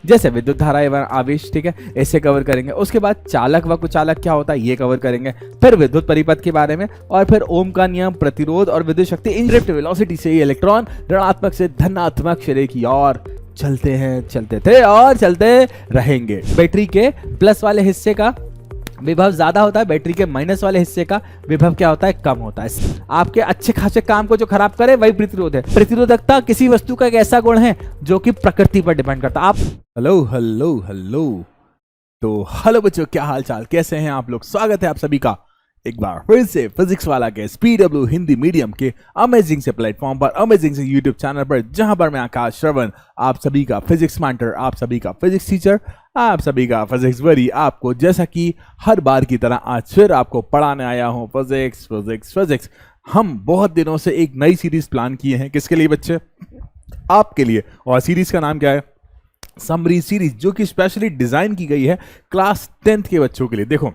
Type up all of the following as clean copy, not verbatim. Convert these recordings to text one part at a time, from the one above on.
जैसे विद्युत धारा एवं आवेश, ठीक है, इसे कवर करेंगे। उसके बाद चालक व कुचालक क्या होता है ये कवर करेंगे। फिर विद्युत परिपथ के बारे में, और फिर ओम का नियम, प्रतिरोध और विद्युत शक्ति, इंड्रिफ्ट वेलोसिटी से इलेक्ट्रॉन ऋणात्मक से धनात्मक सिरे की ओर चलते हैं, चलते थे और चलते रहेंगे। बैटरी के प्लस वाले हिस्से का विभव ज्यादा होता है, बैटरी के माइनस वाले हिस्से का विभव क्या होता है, कम होता है। आपके अच्छे खासे काम को जो खराब करे वही प्रतिरोध है। प्रतिरोधकता किसी वस्तु का एक ऐसा गुण है जो कि प्रकृति पर डिपेंड करता है। आप हेलो हेलो हेलो, तो हेलो बच्चों, क्या हाल चाल, कैसे हैं आप लोग। स्वागत है आप सभी का एक बार फिर से फिजिक्स वाला के PW हिंदी मीडियम के अमेजिंग से प्लेटफॉर्म पर, अमेजिंग से यूट्यूब चैनल पर, जहां पर मैं आकाश श्रवण आप सभी का फिजिक्स मास्टर, आप सभी का फिजिक्स टीचर, आप सभी का फिजिक्स वरी, आपको जैसा कि हर बार की तरह आज फिर आपको पढ़ाने आया हूं फिजिक्स फिजिक्स फिजिक्स। हम बहुत दिनों से एक नई सीरीज प्लान किए हैं, किसके लिए बच्चे, आपके लिए। और सीरीज का नाम क्या है, समरी सीरीज, जो कि स्पेशली डिजाइन की गई है क्लास 10th के बच्चों के लिए। देखो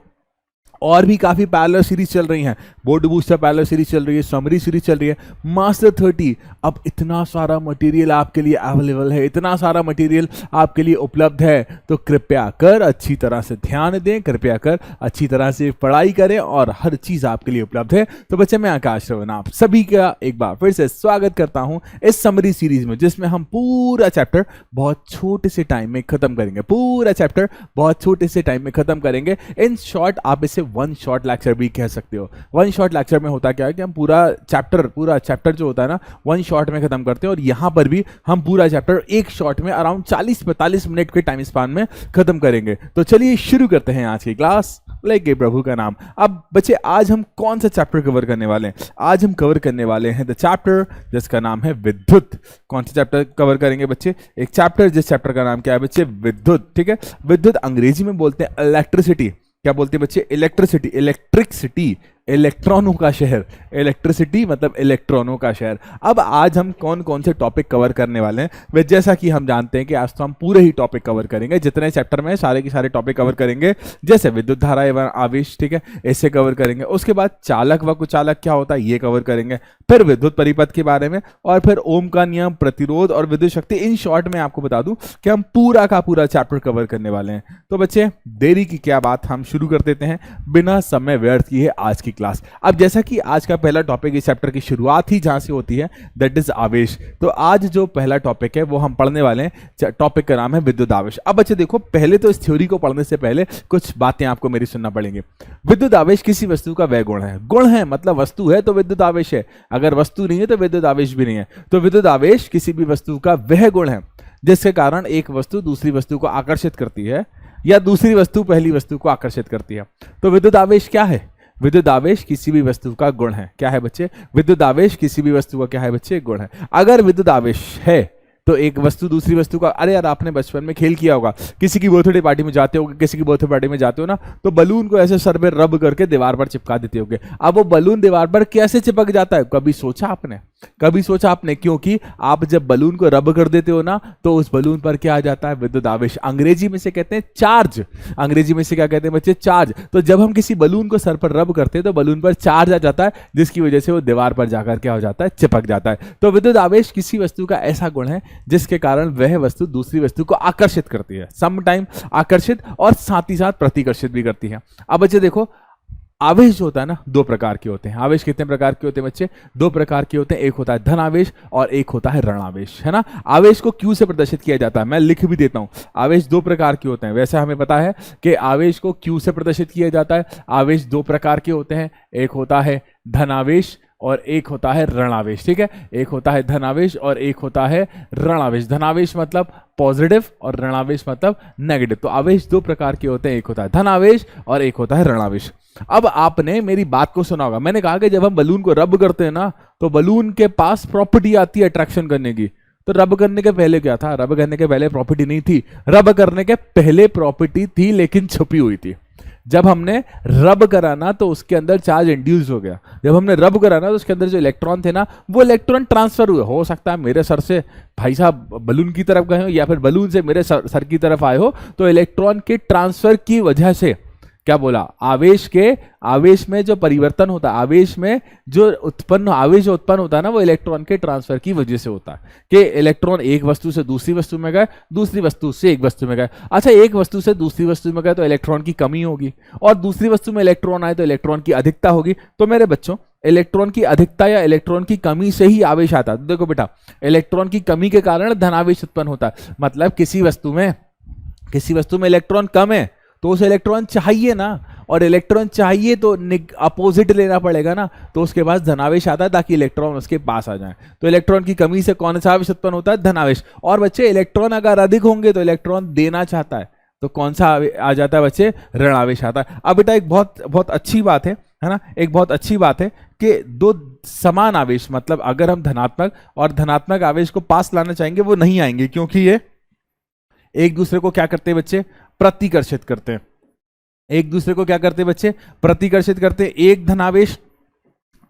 और भी काफी पैरेलल सीरीज चल रही हैं, बोर्ड बूस्टर पैरेलल सीरीज चल रही है, समरी सीरीज चल रही है, मास्टर 30। अब इतना सारा मटेरियल आपके लिए अवेलेबल है, इतना सारा मटेरियल आपके लिए उपलब्ध है, तो कृपया कर अच्छी तरह से ध्यान दें, कृपया कर अच्छी तरह से पढ़ाई करें, और हर चीज आपके लिए उपलब्ध है। तो बच्चे, मैं आकाश श्रवण आप सभी का एक बार फिर से स्वागत करता हूं इस समरी सीरीज में, जिसमें हम पूरा चैप्टर बहुत छोटे से टाइम में खत्म करेंगे, पूरा चैप्टर बहुत छोटे से टाइम में खत्म करेंगे। इन शॉर्ट आप इसे वन शॉट लेक्चर भी कह सकते हो। वन शॉट लेक्चर में होता क्या है कि हम पूरा चैप्टर जो होता है ना, वन शॉट में खत्म करते हैं, और यहां पर भी हम पूरा चैप्टर एक शॉट में अराउंड 40-45 मिनट के टाइम स्पान में खत्म करेंगे। तो चलिए शुरू करते हैं आज की क्लास, लेके प्रभु का नाम। अब बच्चे, आज हम कौन सा चैप्टर कवर करने वाले हैं, आज हम कवर करने वाले हैं द चैप्टर जिसका नाम है विद्युत। कौन सा चैप्टर कवर करेंगे बच्चे, एक चैप्टर जिस चैप्टर का नाम क्या है बच्चे, विद्युत, ठीक है। विद्युत अंग्रेजी में बोलते हैं इलेक्ट्रिसिटी। क्या बोलते हैं बच्चे, इलेक्ट्रिसिटी, इलेक्ट्रिक इलेक्ट्रॉनों का शहर, इलेक्ट्रिसिटी मतलब इलेक्ट्रॉनों का शहर। अब आज हम कौन कौन से टॉपिक कवर करने वाले हैं, वे जैसा कि हम जानते हैं कि आज तो हम पूरे ही टॉपिक कवर करेंगे, जितने चैप्टर में सारे के सारे टॉपिक कवर करेंगे। जैसे विद्युत धारा एवं आवेश, ठीक है, इसे कवर करेंगे। उसके बाद चालक व कुचालक क्या होता है ये कवर करेंगे। फिर विद्युत परिपथ के बारे में, और फिर ओम का नियम, प्रतिरोध और विद्युत शक्ति। इन शॉर्ट में आपको बता दूं कि हम पूरा का पूरा चैप्टर कवर करने वाले हैं। तो बच्चे, देरी की क्या बात, हम शुरू कर देते हैं बिना समय व्यर्थ किए आज की क्लास। अब जैसा कि आज का पहला टॉपिक, इस चैप्टर की शुरुआत ही जहां से होती है, दैट इज आवेश। तो आज जो पहला टॉपिक है वो हम पढ़ने वाले हैं, टॉपिक का नाम है विद्युत आवेश। अब बच्चे देखो, पहले तो इस थ्योरी को पढ़ने से पहले कुछ बातें आपको मेरी सुनना पड़ेंगी। विद्युत आवेश किसी वस्तु का वह गुण है, गुण है मतलब वस्तु है तो विद्युत आवेश है, अगर वस्तु नहीं है तो विद्युत आवेश भी नहीं है। तो विद्युत आवेश किसी भी वस्तु का वह गुण है जिसके कारण एक वस्तु दूसरी वस्तु को आकर्षित करती है, या दूसरी वस्तु पहली वस्तु को आकर्षित करती है। तो विद्युत आवेश क्या है, विद्युत आवेश किसी भी वस्तु का गुण है। क्या है बच्चे, विद्युत आवेश किसी भी वस्तु का क्या है बच्चे, गुण है। अगर विद्युत आवेश है तो एक वस्तु दूसरी वस्तु का, अरे यार आपने बचपन में खेल किया होगा, किसी की बर्थडे पार्टी में जाते होगे, किसी की बर्थडे पार्टी में जाते हो ना, तो बलून को ऐसे सर में रब करके दीवार पर चिपका देते होगे। अब वो बलून दीवार पर कैसे चिपक जाता है, कभी सोचा आपने, कभी सोचा आपने? क्योंकि आप जब बलून को रब कर देते हो ना, तो उस बलून पर क्या आ जाता है, विद्युत आवेश। अंग्रेजी में से कहते हैं चार्ज, अंग्रेजी में से क्या कहते हैं बच्चे, चार्ज। तो जब हम किसी बलून को सर पर रब करते हैं तो बलून पर चार्ज आ जाता है, जिसकी वजह से वो दीवार पर जाकर क्या हो जाता है, चिपक जाता है। तो विद्युत आवेश किसी वस्तु का ऐसा गुण है जिसके कारण वह वस्तु दूसरी वस्तु को आकर्षित करती है, सम टाइम आकर्षित और साथ ही साथ प्रतिकर्षित भी करती है। अब बच्चे देखो, आवेश जो होता है ना, दो प्रकार के होते हैं। आवेश कितने प्रकार के होते हैं बच्चे, दो प्रकार के होते हैं। एक होता है धन आवेश और एक होता है ऋण आवेश, है ना। आवेश को क्यू से प्रदर्शित किया जाता है, मैं लिख भी देता हूं। आवेश दो प्रकार के होते हैं, वैसे हमें पता है कि आवेश को क्यू से प्रदर्शित किया जाता है। आवेश दो प्रकार के होते हैं, एक होता है धन आवेश और एक होता है ऋण आवेश, ठीक है। एक होता है धन आवेश और एक होता है ऋण आवेश। धन आवेश मतलब पॉजिटिव और ऋण आवेश मतलब नेगेटिव। तो आवेश दो प्रकार के होते हैं, एक होता है धन आवेश और एक होता है ऋण आवेश। अब आपने मेरी बात को सुना होगा, मैंने कहा कि जब हम बलून को रब करते हैं ना, तो बलून के पास प्रॉपर्टी आती है अट्रैक्शन करने की। तो रब करने के पहले क्या था, रब करने के पहले प्रॉपर्टी नहीं थी, रब करने के पहले प्रॉपर्टी थी लेकिन छुपी हुई थी। जब हमने रब करा ना तो उसके अंदर चार्ज इंड्यूस हो गया। जब हमने रब करा ना तो उसके अंदर जो इलेक्ट्रॉन थे ना, वो इलेक्ट्रॉन ट्रांसफर हुए। हो सकता है मेरे सर से भाई साहब बलून की तरफ गए हो, या फिर बलून से मेरे सर की तरफ आए हो। तो इलेक्ट्रॉन के ट्रांसफर की वजह से क्या बोला, आवेश में जो परिवर्तन होता है, आवेश जो उत्पन्न होता है ना, वो इलेक्ट्रॉन के ट्रांसफर की वजह से होता है कि इलेक्ट्रॉन एक वस्तु से दूसरी वस्तु में गए, दूसरी वस्तु से एक वस्तु में गए। अच्छा, एक वस्तु से दूसरी वस्तु में गए तो इलेक्ट्रॉन की कमी होगी, और दूसरी वस्तु में इलेक्ट्रॉन आए तो इलेक्ट्रॉन की अधिकता होगी। तो मेरे बच्चों, इलेक्ट्रॉन की अधिकता या इलेक्ट्रॉन की कमी से ही आवेश आता है। देखो बेटा, इलेक्ट्रॉन की कमी के कारण धनावेश उत्पन्न होता है। मतलब किसी वस्तु में इलेक्ट्रॉन कम है तो उसे इलेक्ट्रॉन चाहिए ना, और इलेक्ट्रॉन चाहिए तो अपोजिट लेना पड़ेगा ना, तो उसके पास धनावेश आता है ताकि इलेक्ट्रॉन उसके पास आ जाए। तो इलेक्ट्रॉन की कमी से कौन सा आवेश उत्पन्न होता है, धनावेश। और बच्चे, इलेक्ट्रॉन अगर अधिक होंगे तो इलेक्ट्रॉन देना चाहता है, तो कौन सा आ जाता है बच्चे, ऋण आवेश आता है। अब बेटा एक बहुत अच्छी बात है ना, एक बहुत अच्छी बात है कि दो समान आवेश, मतलब अगर हम धनात्मक और धनात्मक आवेश को पास लाना चाहेंगे वो नहीं आएंगे, क्योंकि ये एक दूसरे को क्या करते हैं बच्चे, प्रतिकर्षित करते हैं। एक दूसरे को क्या करते हैं बच्चे, प्रतिकर्षित करते हैं। एक धनावेश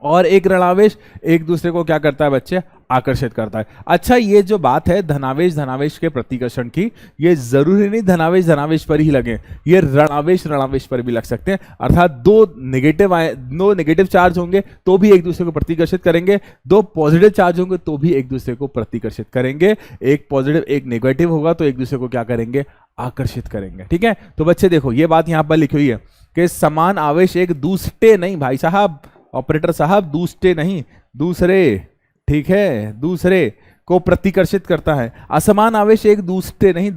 और एक ऋणावेश एक दूसरे को क्या करता है बच्चे, आकर्षित करता है। अच्छा, ये जो बात है धनावेश के प्रतिकर्षण की, ये जरूरी नहीं धनावेश पर ही लगे, ये ऋणावेश पर भी लग सकते हैं। अर्थात दो नेगेटिव चार्ज होंगे तो भी एक दूसरे को प्रतिकर्षित करेंगे, दो पॉजिटिव चार्ज होंगे तो भी एक दूसरे को प्रतिकर्षित करेंगे, एक पॉजिटिव एक नेगेटिव होगा तो एक दूसरे को क्या करेंगे, आकर्षित करेंगे। ठीक है, तो बच्चे देखो ये बात यहां पर लिखी हुई है कि समान आवेश एक दूसरे नहीं, भाई साहब, ऑपरेटर साहब, दूसरे नहीं, दूसरे, ठीक है, दूसरे को प्रतिकर्षित करता है। असमान आवेश एक दूसरे नहीं,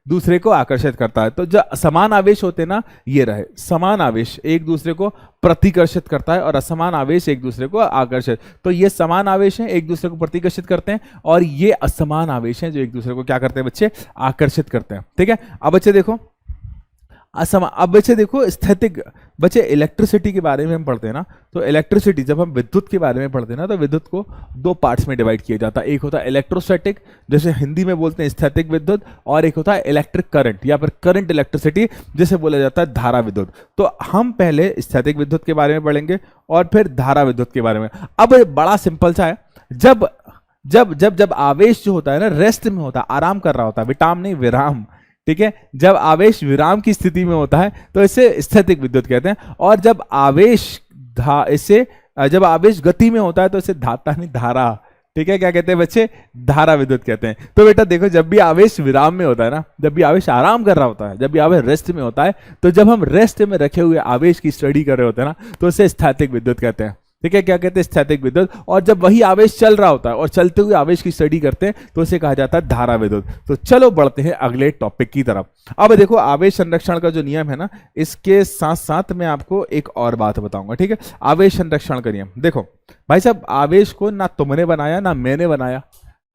दूसरे को आकर्षित करता है। तो जो समान आवेश होते ना, ये रहे, समान आवेश एक दूसरे को प्रतिकर्षित करता है और असमान आवेश एक दूसरे को आकर्षित। तो ये समान आवेश हैं, एक दूसरे को प्रतिकर्षित करते हैं, और ये असमान आवेश हैं जो एक दूसरे को क्या करते हैं बच्चे, आकर्षित करते हैं। ठीक है, अब बच्चे देखो अब बच्चे देखो स्थैतिक, बच्चे इलेक्ट्रिसिटी के बारे में हम पढ़ते हैं ना, तो इलेक्ट्रिसिटी जब हम विद्युत के बारे में पढ़ते हैं ना, तो विद्युत को दो पार्ट्स में डिवाइड किया जाता है। एक होता है इलेक्ट्रोस्टैटिक, जैसे हिंदी में बोलते हैं स्थैतिक विद्युत, और एक होता है इलेक्ट्रिक करंट या फिर करंट इलेक्ट्रिसिटी, जिसे बोला जाता है धारा विद्युत। तो हम पहले स्थैतिक विद्युत के बारे में पढ़ेंगे और फिर धारा विद्युत के बारे में। अब बड़ा सिंपल सा है, जब आवेश जो होता है ना, रेस्ट में होता है, आराम कर रहा होता है, विटाम नहीं विराम, ठीक है, जब आवेश विराम की स्थिति में होता है तो इसे स्थैतिक विद्युत कहते हैं। और जब आवेश गति में होता है तो इसे धाता नहीं धारा, ठीक है, क्या कहते हैं बच्चे, धारा विद्युत कहते हैं। तो बेटा देखो, जब भी आवेश विराम में होता है ना, जब भी आवेश आराम कर रहा होता है, जब भी आवेश रेस्ट में होता है, तो जब हम रेस्ट में रखे हुए आवेश की स्टडी कर रहे होते हैं ना, तो इसे स्थैतिक विद्युत कहते हैं। ठीक है, क्या कहते हैं, स्थैतिक विद्युत। और जब वही आवेश चल रहा होता है और चलते हुए आवेश की स्टडी करते हैं तो इसे कहा जाता है धारा विद्युत। तो चलो बढ़ते हैं अगले टॉपिक की तरफ। अब देखो, आवेश संरक्षण का जो नियम है ना, इसके साथ साथ मैं आपको एक और बात बताऊंगा। ठीक है, आवेश संरक्षण का नियम देखो भाई साहब, आवेश को ना तुमने बनाया ना मैंने बनाया,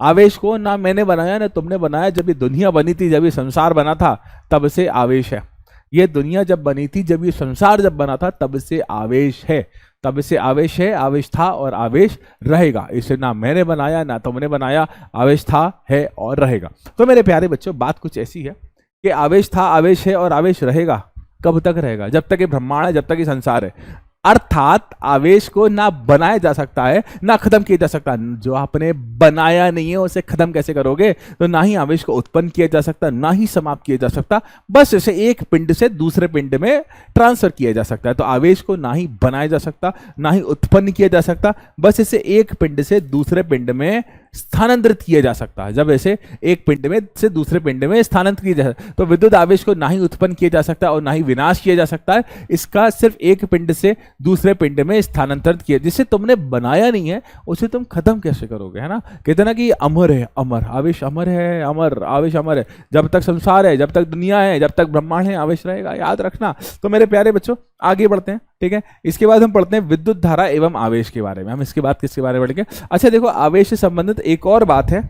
आवेश को ना मैंने बनाया ना तुमने बनाया। जब ये दुनिया बनी थी, जब ये संसार बना था, तब से आवेश है। ये दुनिया जब बनी थी, जब ये संसार जब बना था, तब से आवेश है, तब से आवेश है, आवेश था और आवेश रहेगा। इसे ना मैंने बनाया ना तुमने बनाया, आवेश था, है और रहेगा। तो मेरे प्यारे बच्चों, बात कुछ ऐसी है कि आवेश था, आवेश है और आवेश रहेगा। कब तक रहेगा? जब तक ये ब्रह्मांड है, जब तक ये संसार है। अर्थात आवेश को ना बनाया जा सकता है ना खत्म किया जा सकता। जो आपने बनाया नहीं है उसे खत्म कैसे करोगे? तो ना ही आवेश को उत्पन्न किया जा सकता, ना ही समाप्त किया जा सकता, बस इसे एक पिंड से दूसरे पिंड में ट्रांसफर किया जा सकता है। तो आवेश को ना ही बनाया जा सकता, ना ही उत्पन्न किया जा सकता, बस इसे एक पिंड से दूसरे पिंड में स्थानांतरित किया जा सकता है। जब ऐसे एक पिंड में से दूसरे पिंड में स्थानांतरित किया जा सकता है, तो विद्युत आवेश को ना ही उत्पन्न किया जा सकता और ना ही विनाश किया जा सकता है। इसका सिर्फ एक पिंड से दूसरे पिंड में स्थानांतरित किया। जिसे तुमने बनाया नहीं है उसे तुम खत्म कैसे करोगे? है ना, कहते ना कि अमर है, अमर आवेश, अमर है, अमर आवेश, अमर है। जब तक संसार है, जब तक दुनिया है, जब तक ब्रह्मांड है, आवेश रहेगा, याद रखना। तो मेरे प्यारे बच्चों, आगे बढ़ते हैं। ठीक है, इसके बाद हम पढ़ते हैं विद्युत धारा एवं आवेश के बारे में। हम इसके बाद किसके बारे में पढ़ेंगे? अच्छा देखो, आवेश से संबंधित एक और बात है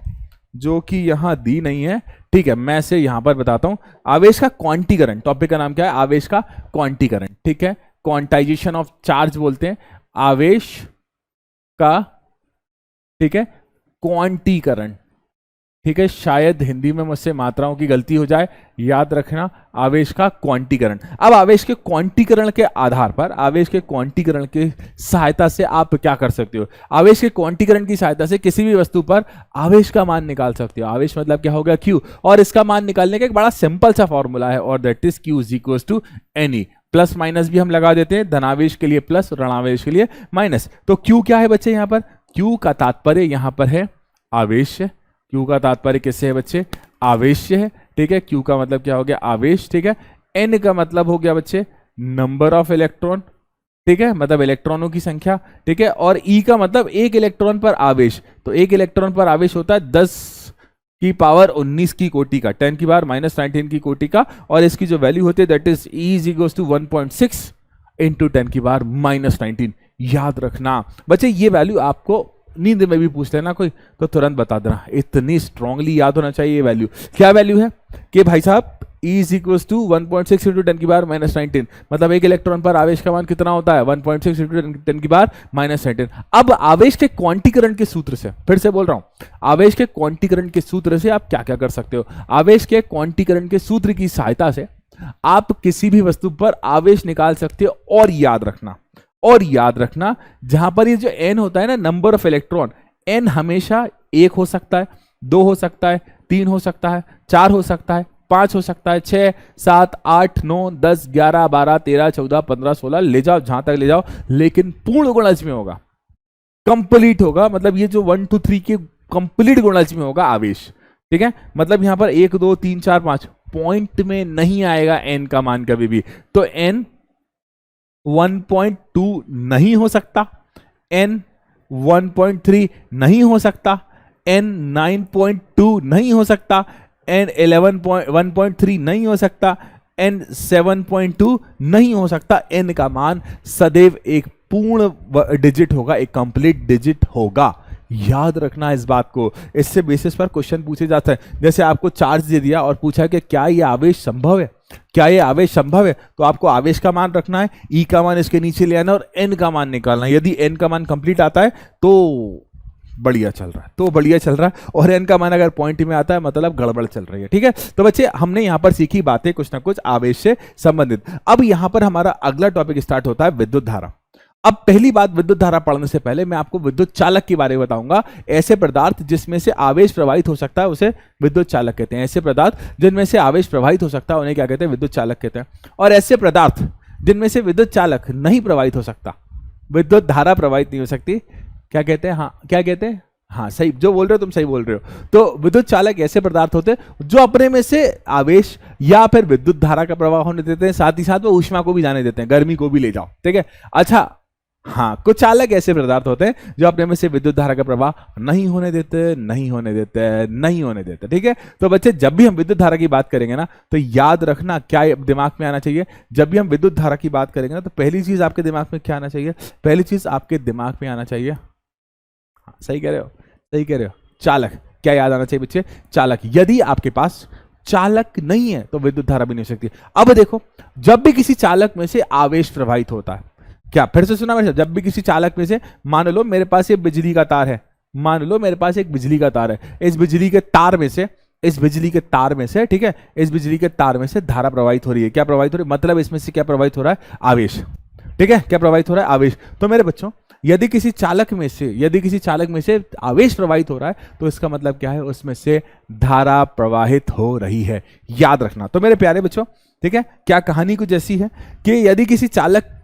जो कि यहां दी नहीं है। ठीक है, मैं इसे यहां पर बताता हूं। आवेश का क्वांटीकरण, टॉपिक का नाम क्या है? आवेश का क्वांटीकरण। ठीक है, क्वांटाइजेशन ऑफ चार्ज बोलते हैं आवेश का, ठीक है, क्वांटीकरण। ठीक है, शायद हिंदी में मुझसे मात्राओं की गलती हो जाए, याद रखना, आवेश का क्वांटीकरण। अब आवेश के क्वांटीकरण के आधार पर, आवेश के क्वांटीकरण की सहायता से आप क्या कर सकते हो? आवेश के क्वांटीकरण की सहायता से किसी भी वस्तु पर आवेश का मान निकाल सकते हो। आवेश मतलब क्या होगा? Q। और इसका मान निकालने का एक बड़ा सिंपल सा फॉर्मूला है, और that is Q is equal to NE। Plus minus भी हम लगा देते हैं, धनावेश के लिए प्लस, ऋणावेश के लिए माइनस। तो Q क्या है बच्चे यहाँ पर? Q का तात्पर्य यहाँ पर है आवेश। Q का तात्पर्य किससे है बच्चे? आवेश है, ठीक है। Q का मतलब क्या हो गया? आवेश, ठीक है। N का मतलब हो गया बच्चे नंबर ऑफ इलेक्ट्रॉन, ठीक है, मतलब इलेक्ट्रॉनों की संख्या, ठीक है। और E का मतलब एक इलेक्ट्रॉन पर आवेश, तो एक इलेक्ट्रॉन पर आवेश होता है 10 की पावर 19 की कोटि का, 10 की पावर -19 की कोटि का, और इसकी जो वैल्यू होती है that is E is equals to 1.6 into 10 की पावर -19। याद रखना बच्चे, ये वैल्यू आपको नींद में भी पूछ लेना कोई तो तुरंत बता देना, इतनी स्ट्रांगली याद होना चाहिए ये वैल्यू। क्या वैल्यू है कि भाई साहब E is equals to 1.6 into 10 की पावर -19, मतलब एक इलेक्ट्रॉन पर आवेश का मान कितना होता है? 1.6 इंटू 10 की पावर -19। अब आवेश के क्वांटीकरण के सूत्र से, फिर से बोल रहा हूं, आवेश के क्वांटीकरण के सूत्र से आप क्या क्या कर सकते हो? आवेश के क्वांटीकरण के सूत्र की सहायता से आप किसी भी वस्तु पर आवेश निकाल सकते हो। और याद रखना जहां पर ये जो n होता है ना, नंबर ऑफ इलेक्ट्रॉन, n हमेशा 1 हो सकता है, 2 हो सकता है, 3 हो सकता है, 4 हो सकता है, 5 हो सकता है, 6, 7, 8, 9, 10, 11, 12, 13, 14, 15, 16 ले जाओ, जहां तक ले जाओ, लेकिन पूर्ण गुणज में होगा, कंप्लीट होगा। मतलब ये जो 1 2 3 के कंप्लीट गुणज में होगा आवेश, ठीक है। मतलब यहां पर 1 2 3 4 5 पॉइंट में नहीं आएगा n का मान कभी भी। तो n 1.2 नहीं हो सकता, n 1.3 नहीं हो सकता, n 9.2 नहीं हो सकता, n 1.3 नहीं हो सकता, n 7.2 नहीं हो सकता। n का मान सदैव एक पूर्ण डिजिट होगा, एक कंप्लीट डिजिट होगा। याद रखना इस बात को, इससे बेसिस पर क्वेश्चन पूछे जाते हैं। जैसे आपको चार्ज दे दिया और पूछा कि क्या ये आवेश संभव है, क्या ये आवेश संभव है, तो आपको आवेश का मान रखना है, E का मान इसके नीचे ले आना और n का मान निकालना है। यदि n का मान कंप्लीट आता है तो बढ़िया चल रहा है, और n का मान अगर पॉइंट में आता है मतलब गड़बड़ चल रही है, ठीक है। तो बच्चे हमने यहां पर सीखी बातें कुछ ना कुछ आवेश से संबंधित। अब यहां पर हमारा अगला टॉपिक स्टार्ट होता है विद्युत धारा। अब पहली बात, विद्युत धारा पढ़ने से पहले मैं आपको विद्युत चालक के बारे में बताऊंगा। ऐसे पदार्थ जिसमें से आवेश प्रवाहित हो सकता है उसे विद्युत चालक कहते हैं। ऐसे पदार्थ जिनमें से आवेश प्रवाहित हो सकता है उन्हें क्या कहते हैं? विद्युत चालक कहते हैं। और ऐसे पदार्थ जिनमें से विद्युत चालक नहीं प्रवाहित हो सकता, विद्युत धारा प्रवाहित नहीं हो सकती, क्या कहते हैं? हाँ, क्या कहते हैं? हाँ, सही जो बोल रहे हो तुम, सही बोल रहे हो। तो विद्युत चालक ऐसे पदार्थ होते हैं जो अपने में से आवेश या फिर विद्युत धारा का प्रवाह होने देते हैं, साथ ही साथ वो ऊष्मा को भी जाने देते हैं, गर्मी को भी ले जाओ, ठीक है। अच्छा हाँ, कुछ चालक ऐसे पदार्थ होते हैं जो अपने में से विद्युत धारा का प्रवाह नहीं होने देते, ठीक है। तो बच्चे जब भी हम विद्युत धारा की बात करेंगे ना, तो याद रखना क्या दिमाग में आना चाहिए। जब भी हम विद्युत धारा की बात करेंगे ना, तो पहली चीज आपके दिमाग में क्या आना चाहिए? पहली चीज आपके दिमाग में आना चाहिए, सही कह रहे हो, चालक। क्या याद आना चाहिए बच्चे? चालक। यदि आपके पास चालक नहीं है तो विद्युत धारा भी नहीं हो सकती। अब देखो, जब भी किसी चालक में से आवेश प्रवाहित होता है, क्या फिर से सुना मेरे? जब भी किसी चालक में से, मान लो मेरे पास ये बिजली का तार है, मान लो मेरे पास एक बिजली का तार है, इस बिजली के तार में से, ठीक है, इस बिजली के तार में से धारा प्रवाहित हो रही है। क्या प्रवाहित हो रही है? मतलब इसमें से क्या प्रवाहित हो रहा है? आवेश, ठीक है। क्या प्रवाहित हो रहा है? आवेश। तो मेरे बच्चों, यदि किसी चालक में से आवेश प्रवाहित हो रहा है तो इसका मतलब क्या है? उसमें से धारा प्रवाहित हो रही है। याद रखना। तो मेरे प्यारे बच्चों, ठीक है, क्या कहानी कुछ ऐसी है कि यदि किसी चालक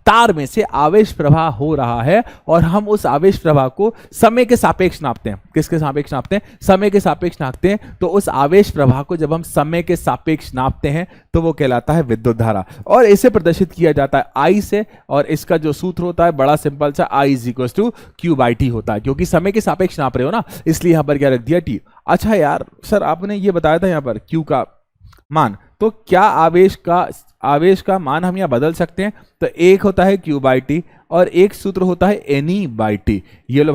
तार में से आवेश प्रवाह हो रहा है और हम उस आवेश प्रवाह को समय के सापेक्ष नापते हैं। किसके सापेक्ष नापते हैं? समय के सापेक्ष नापते हैं। तो उस आवेश प्रवाह को जब हम समय के सापेक्ष नापते हैं तो वो कहलाता है विद्युत धारा, और इसे प्रदर्शित किया जाता है I से, और इसका जो सूत्र होता है बड़ा सिंपल सा, I is equal to Q/T होता है, क्योंकि समय के सापेक्ष नाप रहे हो ना, इसलिए यहां पर क्या रख दिया? T। अच्छा यार सर, आपने ये बताया था यहां पर Q का मान, तो क्या आवेश का मान हम यहाँ बदल सकते हैं? तो एक होता है Q/T और एक सूत्र होता है Ne/T। ये लो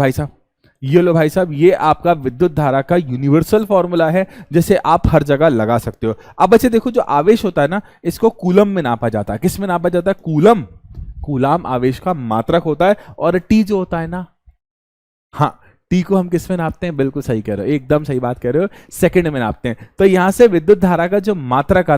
भाई साहब, ये आपका विद्युत धारा का यूनिवर्सल फॉर्मूला है, जिसे आप हर जगह लगा सकते हो। अब बच्चे देखो, जो आवेश होता है ना, इसको कूलम में नापा जाता है। किस में नापा जाता है? कूलम आवेश का मात्रक होता है। और T जो होता है ना, हाँ, T को हम किस में नापते हैं? बिल्कुल सही कह रहे हो, एकदम सही बात कह रहे हो, सेकंड में नापते हैं। तो यहां से विद्युत धारा का जो मात्रक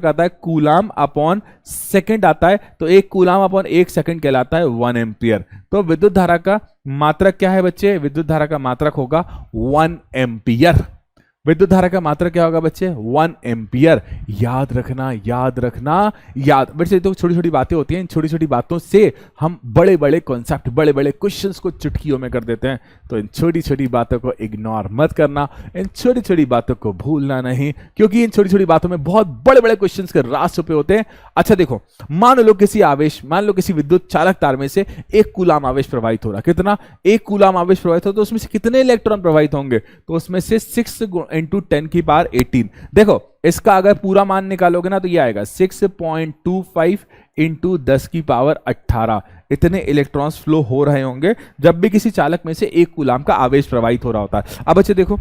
आता है, कूलम अपॉन सेकंड आता है। तो एक कूलम अपॉन 1 सेकंड कहलाता है 1 एम्पियर। तो विद्युत धारा का मात्रक क्या है बच्चे? विद्युत धारा का मात्रक होगा 1 एम्पियर। विद्युत धारा का मात्रक क्या होगा बच्चे? 1 एम्पियर। याद रखना, याद रखना, याद। वैसे तो छोटी छोटी बातें होती हैं, इन छोटी छोटी बातों से हम बड़े बड़े कॉन्सेप्ट, बड़े बड़े क्वेश्चंस को चुटकियों में कर देते हैं। तो इन छोटी छोटी बातों को इग्नोर मत करना, इन छोटी छोटी बातों को भूलना नहीं, क्योंकि इन छोटी छोटी बातों में बहुत बड़े बड़े क्वेश्चंस के राज छुपे होते हैं। अच्छा देखो, मान लो किसी विद्युत चालक तार में से 1 कूलाम आवेश प्रवाहित हो रहा। कितना? 1 कूलाम आवेश प्रवाहित हो, तो उसमें से कितने इलेक्ट्रॉन प्रवाहित होंगे? तो उसमें से 6 × 10⁻18। देखो इसका अगर पूरा मान निकालोगे ना तो ये आएगा 6.25 × 10⁻18। इतने इलेक्ट्रॉन्स फ्लो हो रहे होंगे जब भी किसी चालक में से 1 कूलाम का आवेश प्रवाहित हो रहा होता है। अब बच्चे देखो,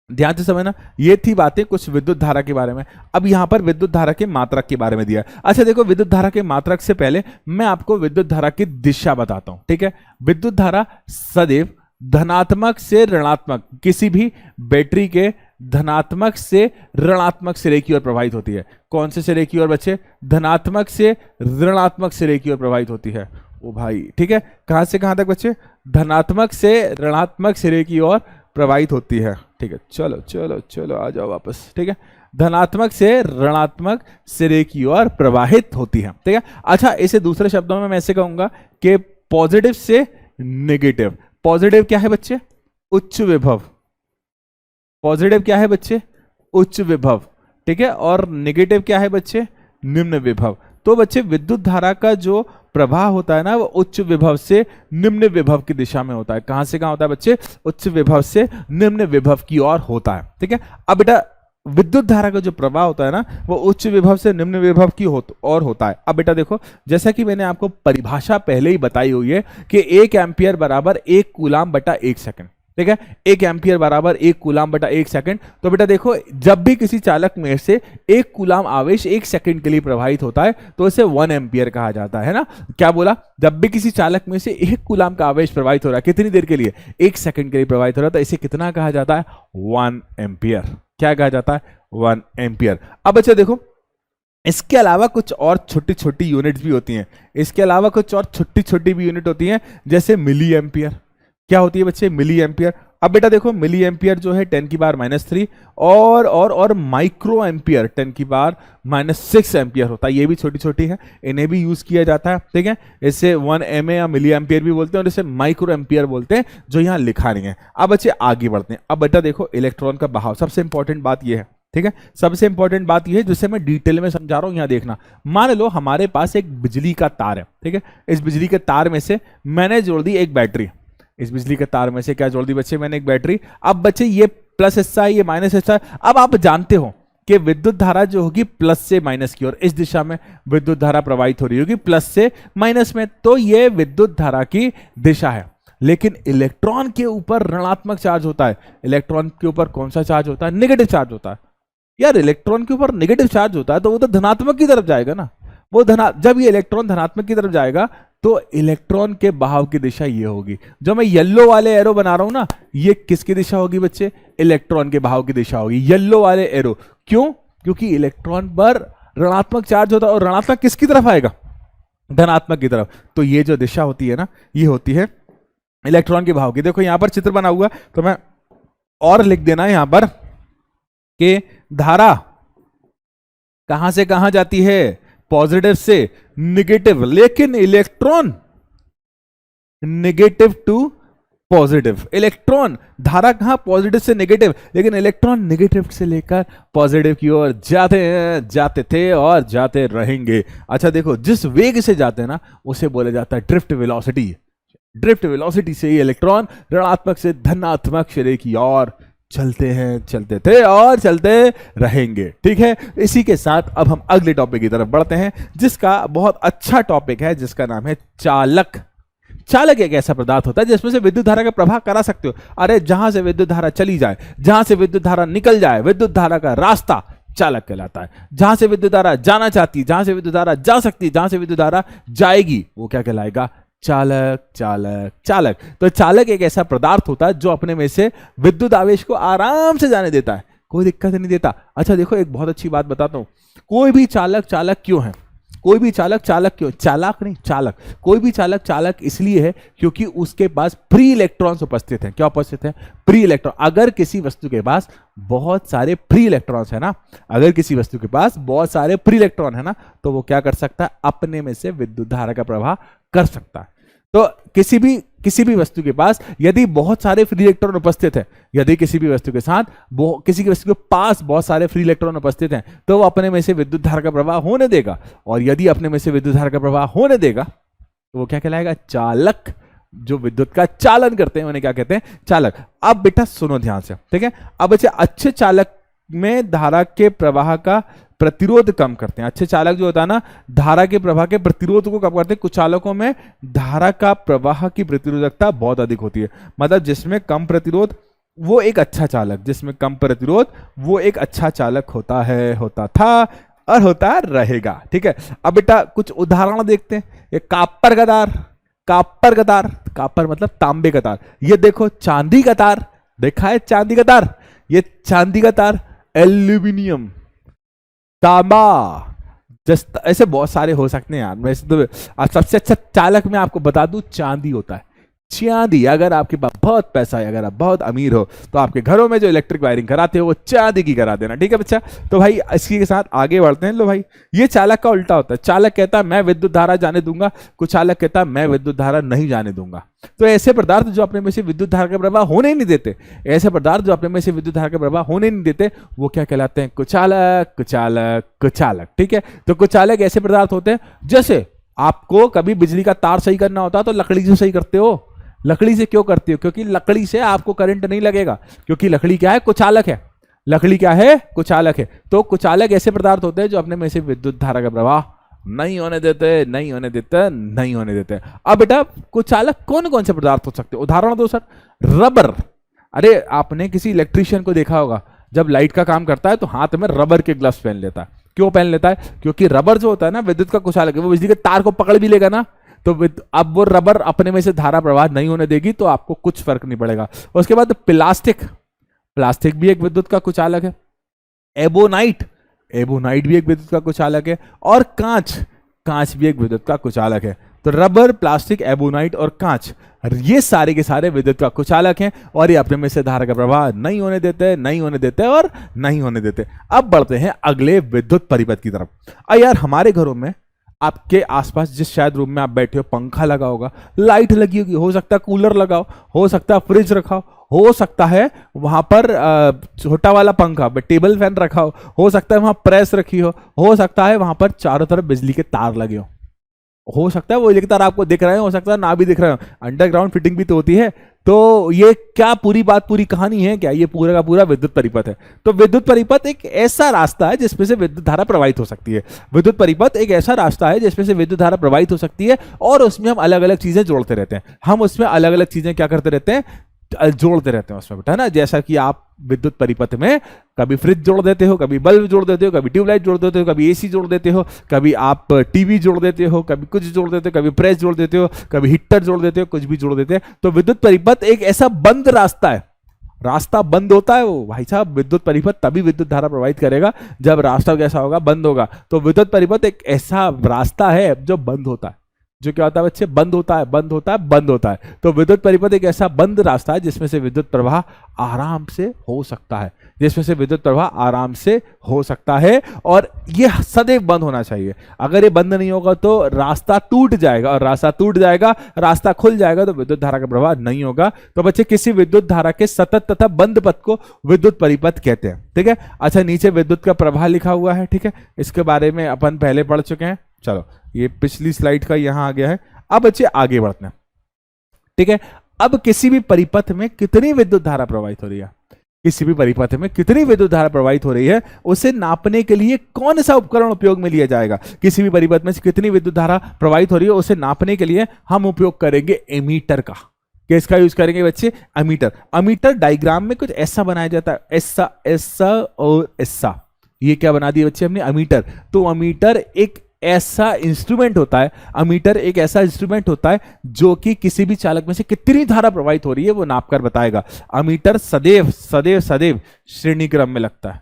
ध्यान से समझना, ये थी बातें कुछ विद्युत धारा के बारे में। अब यहां पर विद्युत धारा के मात्रक के बारे में दिया। अच्छा देखो, विद्युत धारा के मात्रक से पहले मैं आपको विद्युत धारा की दिशा बताता हूं, ठीक है? विद्युत धारा सदैव धनात्मक से ऋणात्मक, किसी भी बैटरी के धनात्मक से ऋणात्मक सिरे की ओर प्रवाहित होती है। कौन से सिरे की ओर बच्चे? धनात्मक से ऋणात्मक सिरे की ओर प्रवाहित होती है। ओ भाई, ठीक है, कहां से कहां तक बच्चे? धनात्मक से ऋणात्मक सिरे की ओर प्रवाहित होती है। ठीक है, चलो चलो चलो आ जाओ वापस। ठीक है, धनात्मक से ऋणात्मक सिरे की ओर प्रवाहित होती है। ठीक है, अच्छा इसे दूसरे शब्दों में मैं ऐसे कहूंगा कि पॉजिटिव से नेगेटिव। पॉजिटिव क्या है बच्चे? उच्च विभव। पॉजिटिव क्या है बच्चे? उच्च विभव। ठीक है, और नेगेटिव क्या है बच्चे? निम्न विभव। तो बच्चे विद्युत धारा का जो प्रवाह होता है ना, वो उच्च विभव से निम्न विभव की दिशा में होता है। कहां से कहां होता है बच्चे? उच्च विभव से निम्न विभव की ओर होता है। ठीक है, अब बेटा विद्युत धारा का जो प्रवाह होता है ना, वो उच्च विभव से निम्न विभव की और होता है। अब बेटा देखो, जैसा कि मैंने आपको परिभाषा पहले ही बताई हुई है कि 1 एम्पियर बराबर 1 कूलाम बटा 1 सेकंड। ठीक है, 1 एम्पियर बराबर 1 कूलाम बटा 1 सेकंड। तो बेटा देखो, जब भी किसी चालक में से 1 कूलाम आवेश 1 सेकंड के लिए प्रवाहित होता है तो इसे 1 एम्पियर कहा जाता है ना। क्या बोला? जब भी किसी चालक में से 1 कूलाम का आवेश प्रवाहित हो रहा है, कितनी देर के लिए? 1 सेकंड के लिए प्रवाहित हो रहा है, तो इसे कितना कहा जाता है? 1 एम्पियर। क्या कहा जाता है? 1 एम्पियर। अब अच्छा देखो, इसके अलावा कुछ और छोटी छोटी यूनिट्स भी होती हैं। इसके अलावा कुछ और छोटी छोटी भी यूनिट होती हैं, जैसे मिली एम्पियर। क्या होती है बच्चे? Milli ampere. अब बेटा देखो, मिली एम्पियर जो है 10⁻³ और माइक्रो एम्पियर 10⁻⁻6 एम्पियर होता है। ये भी छोटी छोटी है, इन्हें भी यूज किया जाता है। ठीक है, इसे 1 mA या मिली एम्पियर भी बोलते हैं, और इसे माइक्रो एम्पियर बोलते हैं, जो यहाँ लिखा नहीं है। अब बच्चे आगे बढ़ते हैं। अब बेटा देखो, इलेक्ट्रॉन का बहाव, सबसे इंपॉर्टेंट बात यह है। ठीक है, सबसे इंपॉर्टेंट बात यह है जिसे मैं डिटेल में समझा रहा हूं, यहां देखना। मान लो हमारे पास एक बिजली का तार है। ठीक है, इस बिजली के तार में से मैंने जोड़ दी एक बैटरी। इस बिजली के तार में से क्या जोड़ दी बच्चे? मैंने एक बैटरी। अब बच्चे ये प्लस हिस्सा है, ये माइनस हिस्सा है। अब आप जानते हो कि विद्युत धारा जो होगी प्लस से माइनस की ओर, इस दिशा में विद्युत धारा प्रवाहित हो रही होगी प्लस से माइनस में, तो ये विद्युत धारा की दिशा है। लेकिन इलेक्ट्रॉन के ऊपर ऋणात्मक चार्ज होता है। इलेक्ट्रॉन के ऊपर कौन सा चार्ज होता है? नेगेटिव चार्ज होता है। यार इलेक्ट्रॉन के ऊपर नेगेटिव चार्ज होता है तो वो तो धनात्मक की तरफ जाएगा ना। वो जब ये इलेक्ट्रॉन धनात्मक की तरफ जाएगा तो इलेक्ट्रॉन के बहाव की दिशा ये होगी। जो मैं येलो वाले एरो बना रहा हूं ना, ये किसकी दिशा होगी बच्चे? इलेक्ट्रॉन के बहाव की दिशा होगी, येलो वाले एरो। क्यों? क्योंकि इलेक्ट्रॉन पर ऋणात्मक चार्ज होता है, और ऋणात्मक किसकी तरफ आएगा? धनात्मक की तरफ। तो ये जो दिशा होती है ना, ये होती है इलेक्ट्रॉन के बहाव की। देखो यहां पर चित्र बना हुआ, तो मैं और लिख देना यहां पर कि धारा कहां से कहां जाती है? पॉजिटिव से नेगेटिव। लेकिन electron negative to positive. Electron धारा कहां? पॉजिटिव से नेगेटिव, लेकिन इलेक्ट्रॉन नेगेटिव से लेकर पॉजिटिव की ओर जाते हैं, जाते थे और जाते रहेंगे। अच्छा देखो, जिस वेग से जाते हैं ना, उसे बोला जाता है ड्रिफ्ट वेलोसिटी। ड्रिफ्ट वेलोसिटी से ही इलेक्ट्रॉन ऋणात्मक से धनात्मक सिरे की ओर चलते हैं, चलते थे और चलते रहेंगे। ठीक है, इसी के साथ अब हम अगले टॉपिक की तरफ बढ़ते हैं, जिसका बहुत अच्छा टॉपिक है, जिसका नाम है चालक। चालक एक ऐसा पदार्थ होता है जिसमें से विद्युत धारा का प्रवाह करा सकते हो। अरे जहां से विद्युत धारा चली जाए, जहां से विद्युत धारा निकल जाए, विद्युत धारा का रास्ता चालक कहलाता है। जहां से विद्युत धारा जाना चाहती, जहां से विद्युत धारा जा सकती, जहां से विद्युत धारा जाएगी, वो क्या कहलाएगा? चालक। चालक चालक। तो चालक एक ऐसा पदार्थ होता है जो अपने में से विद्युत आवेश को आराम से जाने देता है, कोई दिक्कत नहीं देता। अच्छा देखो, एक बहुत अच्छी बात बताता हूं, कोई भी चालक चालक क्यों है? कोई भी चालक, चालक क्यों, चालक नहीं चालक, कोई भी चालक चालक इसलिए है क्योंकि उसके पास फ्री इलेक्ट्रॉन्स उपस्थित हैं। क्या उपस्थित है? Free electron. अगर किसी वस्तु के पास बहुत सारे फ्री इलेक्ट्रॉन्स है ना, अगर किसी वस्तु के पास बहुत सारे फ्री इलेक्ट्रॉन है ना, तो वो क्या कर सकता है? अपने में से विद्युत धारा का प्रवाह कर सकता है। तो किसी भी वस्तु के पास यदि बहुत सारे फ्री इलेक्ट्रॉन उपस्थित है, यदि किसी भी वस्तु के साथ किसी की वस्तु के पास बहुत सारे फ्री इलेक्ट्रॉन उपस्थित हैं, तो वो अपने में से विद्युत धारा का प्रवाह होने देगा। और यदि अपने में से विद्युत धारा का प्रवाह होने देगा तो वो क्या कहलाएगा? चालक। जो विद्युत का चालन करते हैं उन्हें क्या कहते हैं? चालक। अब बेटा सुनो ध्यान से, ठीक है। अब अच्छे चालक में धारा के प्रवाह का प्रतिरोध कम करते हैं। अच्छे चालक जो होता है ना, धारा के प्रवाह के प्रतिरोध को कम करते हैं। कुछ चालकों में धारा का प्रवाह की प्रतिरोधकता बहुत अधिक होती है, मतलब जिसमें कम प्रतिरोध वो एक अच्छा चालक, जिसमें कम प्रतिरोध वो एक अच्छा चालक होता है, होता था और होता रहेगा, ठीक है। अब बेटा कुछ उदाहरण देखते हैं। ये कापर का तार, कापर का तार, कापर मतलब तांबे का तार। ये देखो चांदी का तार, देखा है चांदी का तार, ये चांदी का तार, एल्यूमिनियम, तांबा, जस्ट ऐसे बहुत सारे हो सकते हैं यार। वैसे तो सबसे अच्छा चालक मैं आपको बता दूं, चांदी होता है। चांदी, अगर आपके पास बहुत पैसा है, अगर आप बहुत अमीर हो, तो आपके घरों में जो इलेक्ट्रिक वायरिंग कराते हो वो चांदी की करा देना, ठीक है बच्चा। तो भाई इसी के साथ आगे बढ़ते हैं। लो भाई, ये चालक का उल्टा होता है। चालक कहता है मैं विद्युत धारा जाने दूंगा, कुछ चालक कहता है मैं विद्युत धारा नहीं जाने दूंगा। तो ऐसे पदार्थ जो अपने में से विद्युत धारा का प्रवाह होने ही नहीं देते, ऐसे पदार्थ जो अपने में से विद्युत धारा का प्रवाह होने नहीं देते, वो क्या कहलाते हैं? कुचालक, कुचालक, कुचालक, ठीक है। तो कुचालक ऐसे पदार्थ होते हैं, जैसे आपको कभी बिजली का तार सही करना होता है तो लकड़ी से सही करते हो। लकड़ी से क्यों करते हो? क्योंकि लकड़ी से आपको करंट नहीं लगेगा, क्योंकि लकड़ी क्या है? कुचालक है। लकड़ी क्या है? कुचालक है। तो कुचालक ऐसे पदार्थ होते हैं जो अपने में से विद्युत धारा का प्रवाह नहीं होने देते, नहीं होने देते, नहीं होने देते। अब बेटा कुचालक कौन कौन से पदार्थ हो सकते हैं? उदाहरण दो सर। रबर। अरे आपने किसी इलेक्ट्रीशियन को देखा होगा, जब लाइट का काम करता है तो हाथ में रबर के ग्लव्स पहन लेता है। क्यों पहन लेता है? क्योंकि रबर जो होता है ना विद्युत का कुचालक है, वो बिजली के तार को पकड़ भी लेगा ना, तो अब वो रबर अपने में से धारा प्रवाह नहीं होने देगी, तो आपको कुछ फर्क नहीं पड़ेगा। उसके बाद प्लास्टिक, प्लास्टिक भी एक विद्युत का कुचालक है। एबोनाइट, एबोनाइट भी एक विद्युत का कुचालक है। और कांच, कांच भी एक विद्युत का कुचालक है। तो रबर, प्लास्टिक, एबोनाइट और कांच, ये सारे के सारे विद्युत का कुचालक हैं और ये अपने में से धारा का प्रवाह नहीं होने देते, नहीं होने देते और नहीं होने देते। अब बढ़ते हैं अगले विद्युत परिपथ की तरफ। यार हमारे घरों में, आपके आसपास जिस शायद रूम में आप बैठे हो, पंखा लगा होगा, लाइट लगी होगी, हो सकता है कूलर लगाओ, हो सकता है फ्रिज रखाओ, हो सकता है वहां पर छोटा वाला पंखा, टेबल फैन रखा हो सकता है वहां प्रेस रखी हो सकता है वहां पर चारों तरफ बिजली के तार लगे हो सकता है वो इलेक्ट्रिक तार आपको दिख रहे हो सकता है ना भी दिख रहे हो, अंडरग्राउंड फिटिंग भी तो होती है। तो ये क्या पूरी बात, पूरी कहानी है क्या? ये पूरा का पूरा विद्युत परिपथ है। तो विद्युत परिपथ एक ऐसा रास्ता है जिसमें से विद्युत धारा प्रवाहित हो सकती है। विद्युत परिपथ एक ऐसा रास्ता है जिसमें से विद्युत धारा प्रवाहित हो सकती है और उसमें हम अलग अलग चीजें जोड़ते रहते हैं। हम उसमें अलग अलग चीजें क्या करते रहते हैं? जोड़ते रहते हैं उसमें बेटा, है ना। जैसा कि आप विद्युत परिपथ में कभी फ्रिज जोड़ देते हो, कभी बल्ब जोड़ देते हो, कभी ट्यूबलाइट जोड़ देते हो, कभी एसी जोड़ देते हो, कभी आप टीवी जोड़ देते हो, कभी कुछ जोड़ देते हो, कभी प्रेस जोड़ देते हो, कभी हीटर जोड़ देते हो, कुछ भी जोड़ देते हैं। तो विद्युत परिपथ एक ऐसा बंद रास्ता है, रास्ता बंद होता है वो भाई साहब। विद्युत परिपथ तभी विद्युत धारा प्रवाहित करेगा जब रास्ता कैसा होगा? बंद होगा। तो विद्युत परिपथ एक ऐसा रास्ता है जो बंद होता है, जो क्या होता है बच्चे? बंद होता है, बंद होता है, बंद होता है। तो विद्युत परिपथ एक ऐसा बंद रास्ता है जिसमें से विद्युत प्रवाह आराम से हो सकता है, जिसमें से विद्युत प्रवाह आराम से हो सकता है और ये सदैव बंद होना चाहिए। अगर ये बंद नहीं होगा तो रास्ता टूट जाएगा और रास्ता टूट जाएगा, रास्ता खुल जाएगा तो विद्युत धारा का प्रवाह नहीं होगा। तो बच्चे किसी विद्युत धारा के सतत तथा बंद पथ को विद्युत परिपथ कहते हैं, ठीक है। अच्छा, नीचे विद्युत का प्रवाह लिखा हुआ है, ठीक है। इसके बारे में अपन पहले पढ़ चुके हैं। चलो, ये पिछली स्लाइड का यहां आ गया है। अब बच्चे आगे बढ़ते हैं, ठीक है। अब किसी भी परिपथ में कितनी विद्युत धारा प्रवाहित हो रही है, किसी भी परिपथ में कितनी विद्युत धारा प्रवाहित हो रही है, उसे नापने के लिए कौन सा उपकरण उपयोग में लिया जाएगा? किसी भी परिपथ में कितनी विद्युत धारा प्रवाहित हो रही है उसे नापने के लिए हम उपयोग करेंगे एमीटर का। किसका यूज करेंगे बच्चे? अमीटर। अमीटर डायग्राम में कुछ ऐसा बनाया जाता है, ऐसा, ऐसा और ऐसा। ये क्या बना दिया बच्चे हमने? अमीटर। तो अमीटर एक ऐसा इंस्ट्रूमेंट होता है, अमीटर एक ऐसा इंस्ट्रूमेंट होता है जो कि किसी भी चालक में से कितनी धारा प्रवाहित हो रही है वो नापकर बताएगा। अमीटर सदैव सदैव सदैव श्रेणी क्रम में लगता है।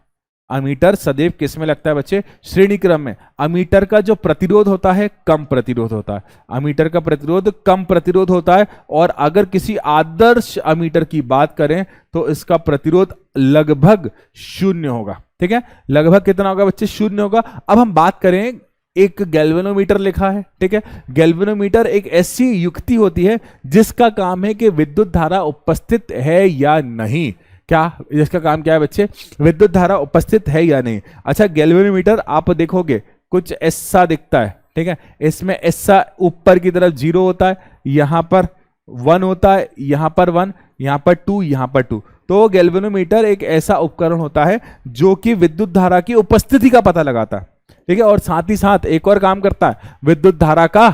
अमीटर सदैव किस में लगता है बच्चे? श्रेणी क्रम में। अमीटर का जो प्रतिरोध होता है कम प्रतिरोध होता है, अमीटर का प्रतिरोध कम प्रतिरोध होता है। और अगर किसी आदर्श अमीटर की बात करें तो इसका प्रतिरोध लगभग शून्य होगा। ठीक है, लगभग कितना होगा बच्चे? शून्य होगा। अब हम बात करें, एक गैल्वेनोमीटर लिखा है। ठीक है, गैल्वेनोमीटर एक ऐसी युक्ति होती है जिसका काम है कि विद्युत धारा उपस्थित है या नहीं। क्या इसका काम क्या है बच्चे? विद्युत धारा उपस्थित है या नहीं। अच्छा, गैल्वेनोमीटर आप देखोगे कुछ ऐसा दिखता है। ठीक है, इसमें ऐसा ऊपर की तरफ 0 होता है, यहां पर 1 होता है, यहां पर 1, यहां पर 2, यहां पर 2। तो गैल्वेनोमीटर एक ऐसा उपकरण होता है जो कि विद्युत धारा की उपस्थिति का पता लगाता है। ठीक है, और साथ ही साथ एक और काम करता है, विद्युत धारा का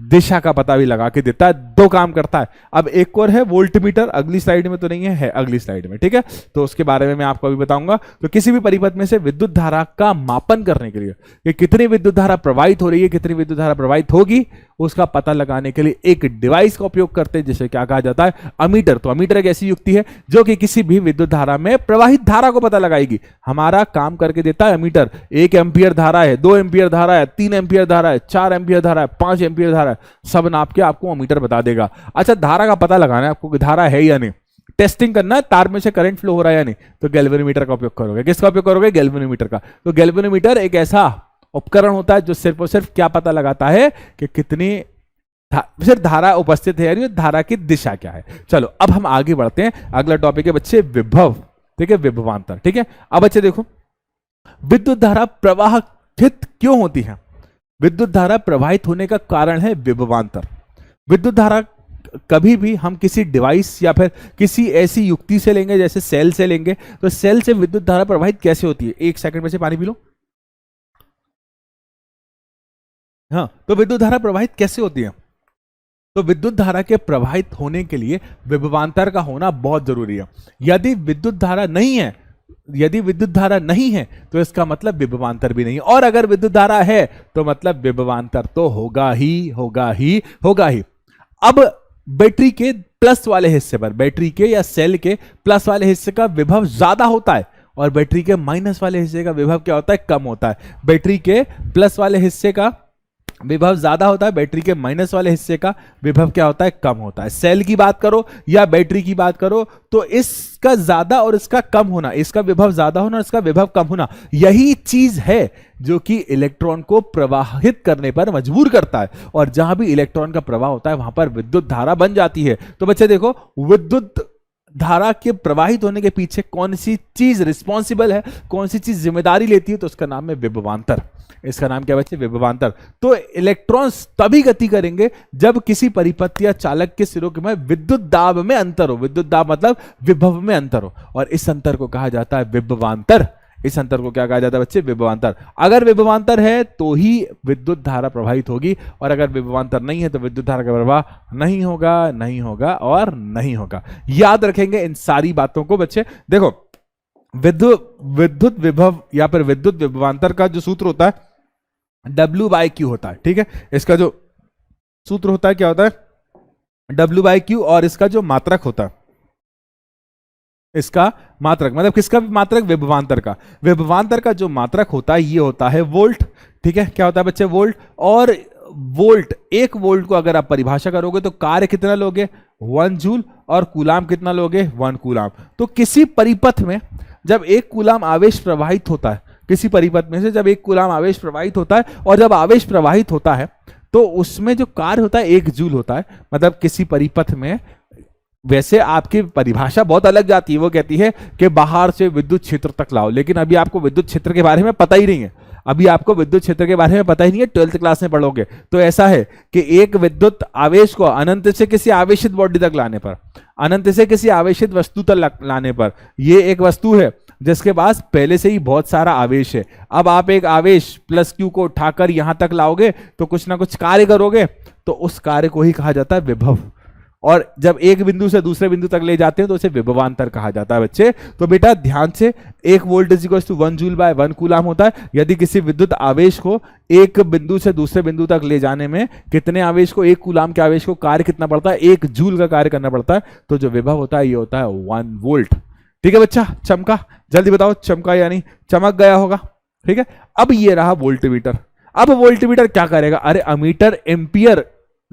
दिशा का पता भी लगा के देता है। 2 काम करता है। अब एक और है वोल्टमीटर, अगली स्लाइड में तो नहीं है, अगली स्लाइड में। ठीक है, तो उसके बारे में मैं आपको अभी बताऊंगा। तो किसी भी परिपथ में से विद्युत धारा का मापन करने के लिए कि कितनी विद्युत धारा प्रवाहित हो रही है, कितनी विद्युत धारा प्रवाहित होगी, उसका पता लगाने के लिए एक डिवाइस का उपयोग करते हैं जिसे क्या कहा जाता है? अमीटर। तो अमीटर एक ऐसी युक्ति है जो कि किसी भी विद्युत धारा में प्रवाहित धारा को पता लगाएगी। हमारा काम करके देता है अमीटर। 1 एम्पियर धारा है, 2 एम्पियर धारा है, 3 एम्पियर धारा है, 4 एम्पियर धारा है, 5 एम्पियर धारा है, सब नाप के आपको अमीटर बता देगा। अच्छा, धारा का पता लगाना है आपको कि धारा है या नहीं, टेस्टिंग करना है तार में से करंट फ्लो हो रहा है या नहीं, तो गैल्वेनोमीटर का उपयोग करोगे। किसका उपयोग करोगे? गैल्वेनोमीटर का। तो गैल्वेनोमीटर एक ऐसा उपकरण होता है जो सिर्फ और सिर्फ क्या पता लगाता है कि कितनी सिर्फ धारा उपस्थित है यानी धारा की दिशा क्या है। चलो अब हम आगे बढ़ते हैं। अगला टॉपिक है बच्चे विभव। ठीक है, विभवांतर। ठीक है, अब बच्चे देखो, विद्युत धारा प्रवाहित क्यों होती है? विद्युत धारा प्रवाहित होने का कारण है विभवांतर। विद्युत धारा कभी भी हम किसी डिवाइस या फिर किसी ऐसी युक्ति से लेंगे, जैसे सेल से लेंगे, तो सेल से विद्युत धारा प्रवाहित कैसे होती है? 1 सेकंड में से पानी पी लो। हाँ, तो विद्युत धारा प्रवाहित कैसे होती है? तो विद्युत धारा के प्रवाहित होने के लिए विभवांतर का होना बहुत जरूरी है। यदि विद्युत धारा नहीं है, यदि विद्युत धारा नहीं है तो इसका मतलब विभवांतर भी नहीं है, और अगर विद्युत धारा है तो मतलब विभवांतर तो होगा ही होगा ही होगा ही। अब बैटरी के प्लस वाले हिस्से पर, बैटरी के या सेल के प्लस वाले हिस्से का विभव ज्यादा होता है और बैटरी के माइनस वाले हिस्से का विभव क्या होता है? कम होता है। बैटरी के प्लस वाले हिस्से का विभव ज्यादा होता है, बैटरी के माइनस वाले हिस्से का विभव क्या होता है? कम होता है। सेल की बात करो या बैटरी की बात करो तो इसका ज्यादा और इसका कम होना, इसका विभव ज्यादा होना और इसका विभव कम होना, यही चीज है जो कि इलेक्ट्रॉन को प्रवाहित करने पर मजबूर करता है। और जहां भी इलेक्ट्रॉन का प्रवाह होता है वहां पर विद्युत धारा बन जाती है। तो बच्चे देखो, विद्युत धारा के प्रवाहित होने के पीछे कौन सी चीज रिस्पॉन्सिबल है, कौन सी चीज जिम्मेदारी लेती है? तो उसका नाम है विभवांतर। इसका नाम क्या बच्चे? विभवांतर। तो इलेक्ट्रॉन्स तभी गति करेंगे जब किसी परिपथ या चालक के सिरों में विद्युत दाब में अंतर हो। विद्युत दाब मतलब विभव में अंतर हो, और इस अंतर को कहा जाता है विभवांतर। इस अंतर को क्या कहा जाता है बच्चे? विभवांतर। अगर विभवांतर है तो ही विद्युत धारा प्रवाहित होगी, और अगर विभवांतर नहीं है तो विद्युत धारा का प्रवाह नहीं होगा, नहीं होगा और नहीं होगा। याद रखेंगे इन सारी बातों को बच्चे। देखो, विद्युत विभव या फिर विद्युत विभवांतर का जो सूत्र होता है W/Q होता है। ठीक है, इसका जो सूत्र होता है क्या होता है? W/Q, और इसका जो मात्रक होता है, इसका मात्रक मतलब किसका मात्रक? विभवांतर का। विभवांतर का जो मात्रक होता है ये होता है वोल्ट। ठीक है, क्या होता है बच्चे? वोल्ट। और वोल्ट, 1 वोल्ट को अगर आप परिभाषा करोगे तो कार्य कितना लोगे? 1 जूल, और कूलाम कितना लोगे? 1 कूलाम। तो किसी परिपथ में जब 1 कूलाम आवेश प्रवाहित होता है, किसी परिपथ में से जब 1 कूलाम आवेश प्रवाहित होता है, और जब आवेश प्रवाहित होता है तो उसमें जो कार्य होता है 1 जूल होता है। मतलब किसी परिपथ में, वैसे आपकी परिभाषा बहुत अलग जाती है, वो कहती है कि बाहर से विद्युत क्षेत्र तक लाओ, लेकिन अभी आपको विद्युत क्षेत्र के बारे में पता ही नहीं है। अभी आपको विद्युत क्षेत्र के बारे में पता ही नहीं है, 12th क्लास में पढ़ोगे। तो ऐसा है कि एक विद्युत आवेश को अनंत से किसी आवेशित बॉडी तक लाने पर, अनंत से किसी आवेशित वस्तु तक लाने पर, ये एक वस्तु है जिसके पास पहले से ही बहुत सारा आवेश है। अब आप एक आवेश प्लस Q को उठाकर यहां तक लाओगे तो कुछ ना कुछ कार्य करोगे, तो उस कार्य को ही कहा जाता है विभव। और जब एक बिंदु से दूसरे बिंदु तक ले जाते हैं तो उसे विभवांतर कहा जाता है बच्चे। तो बेटा ध्यान से, 1 volt is equal to 1 joule by 1 coulomb होता है। यदि किसी विद्युत आवेश को एक बिंदु से दूसरे बिंदु तक ले जाने में कितने आवेश को, 1 कूलाम के आवेश को कार्य कितना पड़ता है? 1 जूल का कार्य करना पड़ता है। तो जो विभव होता है ये होता है 1 वोल्ट। ठीक है बच्चा, चमका, जल्दी बताओ चमका या नहीं, चमक गया होगा। ठीक है, अब ये रहा वोल्टमीटर। अब वोल्टमीटर क्या करेगा, अरे अमीटर एम्पियर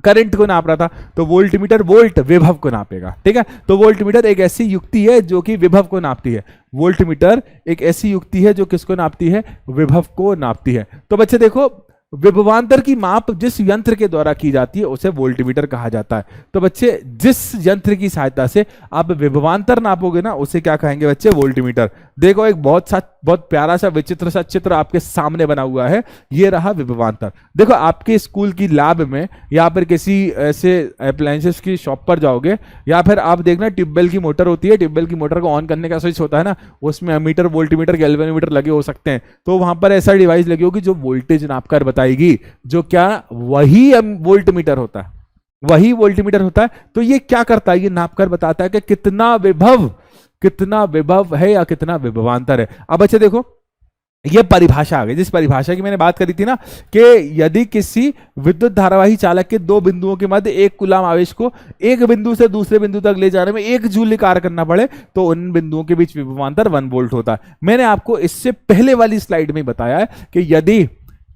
करंट को नाप रहा था, तो वोल्टमीटर वोल्ट विभव को नापेगा। ठीक है, तो वोल्टमीटर एक ऐसी युक्ति है जो कि विभव को नापती है। वोल्टमीटर एक ऐसी युक्ति है जो किसको नापती है, विभव को नापती है। तो बच्चे देखो, विभवांतर की माप जिस यंत्र के द्वारा की जाती है उसे वोल्टमीटर कहा जाता है। तो बच्चे जिस यंत्र की सहायता से आप विभवांतर नापोगे ना उसे क्या कहेंगे बच्चे, वोल्टमीटर। देखो एक बहुत प्यारा सा विचित्र सा चित्र आपके सामने बना हुआ है, ये रहा विभवांतर। देखो आपके स्कूल की लैब में या फिर किसी ऐसे अप्लायंसेस की शॉप पर जाओगे, या फिर आप देखना ट्यूबवेल की मोटर होती है, ट्यूबवेल की मोटर को ऑन करने का स्विच होता है ना, उसमें अमीटर, वोल्टमीटर, गैल्वेनोमीटर लगे हो सकते हैं। तो वहां पर ऐसा डिवाइस लगी होगी जो वोल्टेज नापकर बताएगी, जो क्या वही वोल्टमीटर होता है, वही वोल्टमीटर होता है। तो ये क्या करता है, ये नापकर बताता है कि कितना विभव है या कितना विभवांतर है। अब अच्छा देखो, ये परिभाषा आ गई, जिस परिभाषा की मैंने बात करी थी ना, कि यदि किसी विद्युत धारावाही चालक के दो बिंदुओं के मध्य एक कूलाम आवेश को एक बिंदु से दूसरे बिंदु तक ले जाने में 1 जूल कार्य करना पड़े, तो उन बिंदुओं के बीच विभवांतर 1 वोल्ट होता है। मैंने आपको इससे पहले वाली स्लाइड में बताया है कि यदि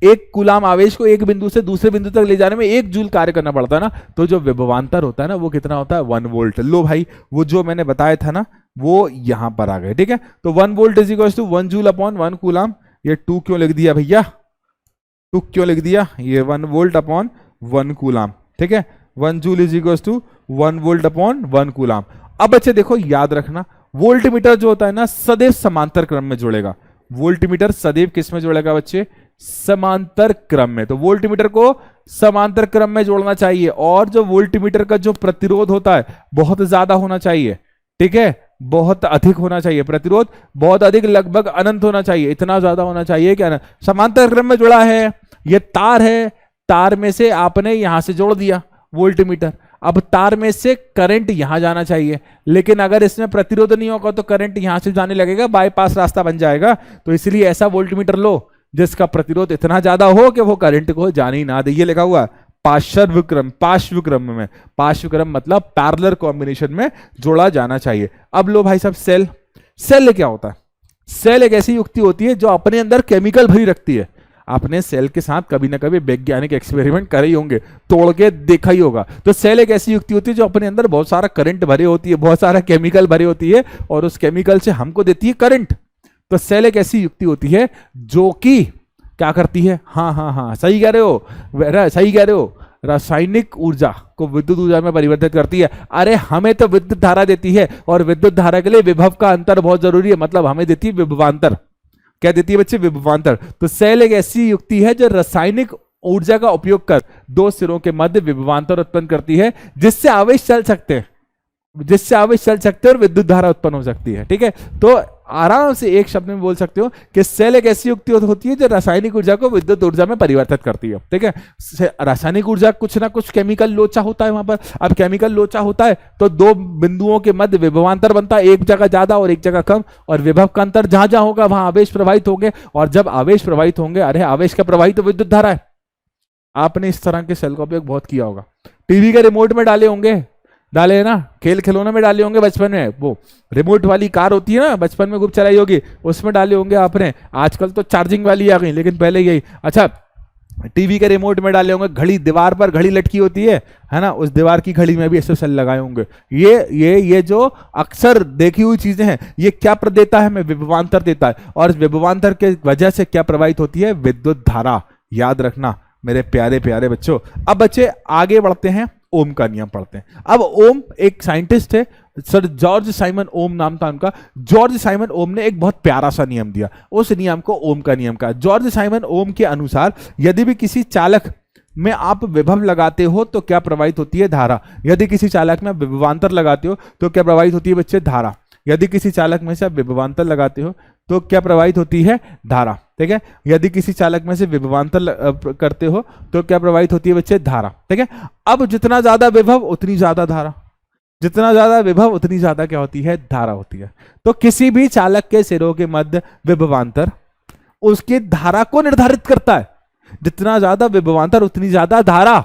एक कूलाम आवेश को एक बिंदु से दूसरे बिंदु तक ले जाने में 1 जूल कार्य करना पड़ता है ना, तो जो विभवांतर होता है ना वो कितना होता है, 1 वोल्ट। लो भाई, वो जो मैंने बताया था ना वो यहां पर आ गए। ठीक है, तो 1 volt is equal to 1 joule upon 1 coulomb. ये 2 क्यों लिख दिया भैया, 2 क्यों लिख दिया, ये 1 वोल्ट अपॉन 1 कूलाम। ठीक है, 1 joule is equal to 1 volt upon 1 coulomb. अब बच्चे देखो, याद रखना, वोल्टमीटर जो होता है ना सदैव समांतर क्रम में जुड़ेगा। वोल्टमीटर सदैव किस में जुड़ेगा बच्चे, समांतर क्रम में। तो वोल्टमीटर को समांतर क्रम में जोड़ना चाहिए, और जो वोल्टमीटर का जो प्रतिरोध होता है बहुत ज्यादा होना चाहिए। ठीक है, बहुत अधिक होना चाहिए, प्रतिरोध बहुत अधिक, लगभग अनंत होना चाहिए, इतना ज्यादा होना चाहिए कि अनंत। समांतर क्रम में जुड़ा है, ये तार है, तार में से आपने यहां से जोड़ दिया वोल्टमीटर, अब तार में से करंट यहां जाना चाहिए, लेकिन अगर इसमें प्रतिरोध नहीं होगा तो करंट यहां से जाने लगेगा, बाईपास रास्ता बन जाएगा। तो इसलिए ऐसा वोल्टमीटर लो जिसका प्रतिरोध इतना ज्यादा हो कि वो करंट को जाने ही ना दे। ये लिखा हुआ पार्श्व क्रम मतलब पैरेलल कॉम्बिनेशन में जोड़ा जाना चाहिए। अब लो भाई साहब, सेल क्या होता है, सेल एक ऐसी युक्ति होती है जो अपने अंदर केमिकल भरी रखती है। आपने सेल के साथ कभी ना कभी वैज्ञानिक एक्सपेरिमेंट करे ही होंगे, तोड़ के देखा ही होगा। तो सेल एक ऐसी युक्ति होती है जो अपने अंदर बहुत सारा करंट भरे होती है, बहुत सारा केमिकल भरे होती है, और उस केमिकल से हमको देती है करंट। तो सेल एक ऐसी युक्ति होती है जो कि क्या करती है, हाँ सही कह रहे हो, रासायनिक ऊर्जा को विद्युत ऊर्जा में परिवर्तित करती है। अरे हमें तो विद्युत धारा देती है, और विद्युत धारा के लिए विभव का अंतर बहुत जरूरी है, मतलब हमें देती है विभवांतर। क्या देती है बच्चे, विभवांतर। तो सेल एक ऐसी युक्ति है जो रासायनिक ऊर्जा का उपयोग कर दो सिरों के मध्य विभवांतर उत्पन्न करती है, जिससे आवेश चल सकते हैं और विद्युत धारा उत्पन्न हो सकती है। ठीक है, तो आराम से एक शब्द में बोल सकते हो कि सेल एक ऐसी युक्ति होती है जो रासायनिक ऊर्जा को विद्युत ऊर्जा में परिवर्तित करती है। ठीक है, रासायनिक ऊर्जा कुछ ना कुछ केमिकल लोचा होता है वहां पर। अब केमिकल लोचा होता है तो दो बिंदुओं के मध्य विभवांतर बनता है, एक जगह ज्यादा और एक जगह कम, और विभव का अंतर जहां जहां होगा वहां आवेश प्रवाहित होंगे, और जब आवेश प्रवाहित होंगे, अरे आवेश का प्रवाहित तो विद्युत धारा है। आपने इस तरह के सेल का उपयोग बहुत किया होगा, टीवी के रिमोट में डाले होंगे, डाले है ना, खेल खिलौने में डाले होंगे बचपन में, वो रिमोट वाली कार होती है ना, बचपन में खूब चलाई होगी, उसमें डाले होंगे आपने। आजकल तो चार्जिंग वाली आ गई, लेकिन पहले यही। अच्छा, टीवी के रिमोट में डाले होंगे, घड़ी, दीवार पर घड़ी लटकी होती है ना, उस दीवार की घड़ी में भी ऐसे सेल लगाए होंगे। ये जो अक्सर देखी हुई चीजें हैं, ये क्या देता है हमें, विभवांतर देता है, और विभवांतर के वजह से क्या प्रवाहित होती है, विद्युत धारा। याद रखना मेरे प्यारे प्यारे बच्चों। अब बच्चे आगे बढ़ते हैं, ओम का नियम पढ़ते हैं। अब ओम एक साइंटिस्ट है, सर जॉर्ज साइमन ओम नाम था उनका। जॉर्ज साइमन ओम ने एक बहुत प्यारा सा नियम दिया, उस नियम को ओम का नियम कहा। जॉर्ज साइमन ओम के अनुसार यदि भी किसी चालक में आप विभव लगाते हो तो क्या प्रवाहित होती है, धारा। यदि किसी चालक में विभवांतर लगाते हो तो क्या प्रवाहित होती है बच्चे, धारा। यदि किसी चालक में से आप विभवांतर लगाते हो तो क्या प्रवाहित होती है, धारा। ठीक है, यदि किसी चालक में से विभवांतर करते हो तो क्या प्रवाहित होती है बच्चे, धारा। ठीक है, अब जितना ज्यादा विभव उतनी ज्यादा धारा, जितना ज्यादा विभव उतनी ज्यादा क्या होती है, धारा होती है। तो किसी भी चालक के सिरों के मध्य विभवांतर उसकी धारा को निर्धारित करता है। जितना ज्यादा विभवांतर उतनी ज्यादा धारा।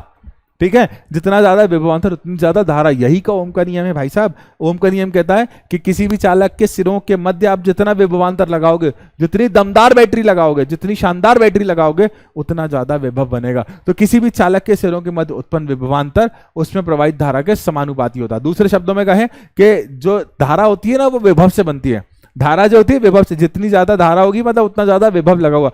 ठीक है, जितना ज्यादा विभवांतर उतनी ज्यादा धारा, यही का ओम का नियम है भाई साहब। ओम का नियम कहता है कि किसी भी चालक के सिरों के मध्य आप जितना विभवांतर लगाओगे, जितनी दमदार बैटरी लगाओगे, जितनी शानदार बैटरी लगाओगे, उतना ज्यादा विभव बनेगा। तो किसी भी चालक के सिरों के मध्य उत्पन्न विभवांतर उसमें प्रवाहित धारा के समानुपाती होता है। दूसरे शब्दों में कहें कि जो धारा होती है ना वो विभव से बनती है। धारा जो होती है विभव से, जितनी ज्यादा धारा होगी मतलब उतना ज्यादा विभव लगा हुआ।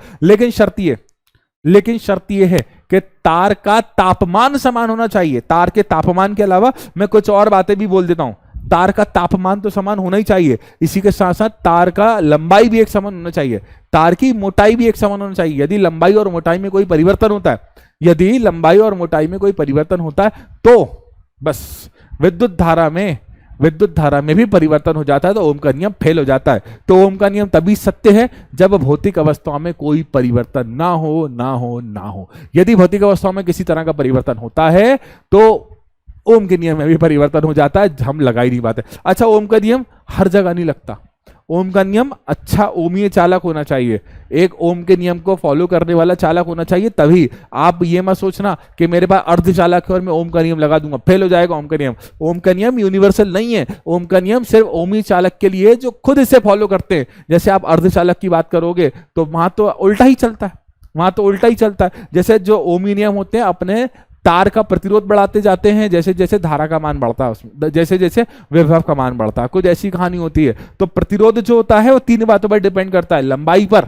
लेकिन शर्त ये है कि तार का तापमान समान होना चाहिए। तार के तापमान के अलावा मैं कुछ और बातें भी बोल देता हूं। तार का तापमान तो समान होना ही चाहिए, इसी के साथ साथ तार का लंबाई भी एक समान होना चाहिए, तार की मोटाई भी एक समान होना चाहिए। यदि लंबाई और मोटाई में कोई परिवर्तन होता है, यदि लंबाई और मोटाई में कोई परिवर्तन होता है तो बस विद्युत धारा में भी परिवर्तन हो जाता है, तो ओम का नियम फेल हो जाता है। तो ओम का नियम तभी सत्य है जब भौतिक अवस्थाओं में कोई परिवर्तन ना हो। यदि भौतिक अवस्थाओं में किसी तरह का परिवर्तन होता है तो ओम के नियम में भी परिवर्तन हो जाता है, हम लगा ही नहीं पाते। अच्छा, ओम का नियम हर जगह नहीं लगता। ओम का नियम अच्छा ओमीय चालक होना चाहिए, एक ओम के नियम को फॉलो करने वाला चालक होना चाहिए, तभी। आप ये मत सोचना कि मेरे पास अर्ध चालक है और मैं ओम का नियम लगा दूंगा, फेल हो जाएगा ओम का नियम। ओम का नियम यूनिवर्सल नहीं है, ओम का नियम सिर्फ ओमीय चालक के लिए जो खुद इसे फॉलो करते हैं। जैसे आप अर्ध चालक की बात करोगे तो वहां तो उल्टा ही चलता है, जैसे जो ओमी नियम होते हैं अपने तार का प्रतिरोध बढ़ाते जाते हैं जैसे जैसे धारा का मान बढ़ता है, उसमें जैसे जैसे विभव का मान बढ़ता है, कुछ ऐसी कहानी होती है। तो प्रतिरोध जो होता है वो तीन बातों पर डिपेंड करता है। लंबाई पर,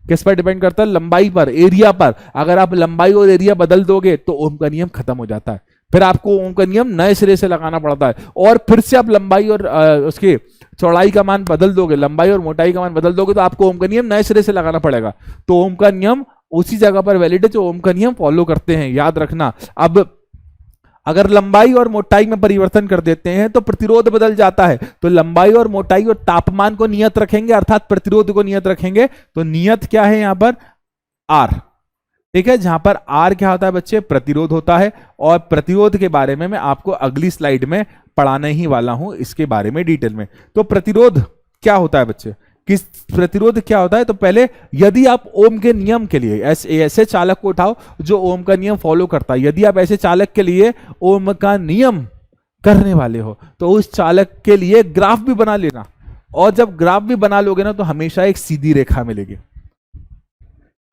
किस पर डिपेंड करता है? लंबाई पर, एरिया पर। अगर आप लंबाई और एरिया बदल दोगे तो ओम का नियम खत्म हो जाता है, फिर आपको ओम का नियम नए सिरे से लगाना पड़ता है, और फिर से आप लंबाई और उसकी चौड़ाई का मान बदल दोगे, लंबाई और मोटाई का मान बदल दोगे, तो आपको ओम का नियम नए सिरे से लगाना पड़ेगा। तो ओम का नियम उसी जगह पर वैलिड है जो ओम का नियम फॉलो करते हैं, याद रखना। अब अगर लंबाई और मोटाई में परिवर्तन कर देते हैं तो प्रतिरोध बदल जाता है। तो लंबाई और मोटाई और तापमान को नियत रखेंगे, अर्थात प्रतिरोध को नियत रखेंगे। तो नियत क्या है यहां पर? आर, ठीक है। जहां पर आर क्या होता है बच्चे? प्रतिरोध होता है। और प्रतिरोध के बारे में मैं आपको अगली स्लाइड में पढ़ाने ही वाला हूं, इसके बारे में डिटेल में। तो प्रतिरोध क्या होता है बच्चे? किस प्रतिरोध क्या होता है? तो पहले यदि आप ओम के नियम के लिए ऐसे चालक को उठाओ जो ओम का नियम फॉलो करता है, यदि आप ऐसे चालक के लिए ओम का नियम करने वाले हो तो उस चालक के लिए ग्राफ भी बना लेना। और जब ग्राफ भी बना लोगे ना तो हमेशा एक सीधी रेखा मिलेगी,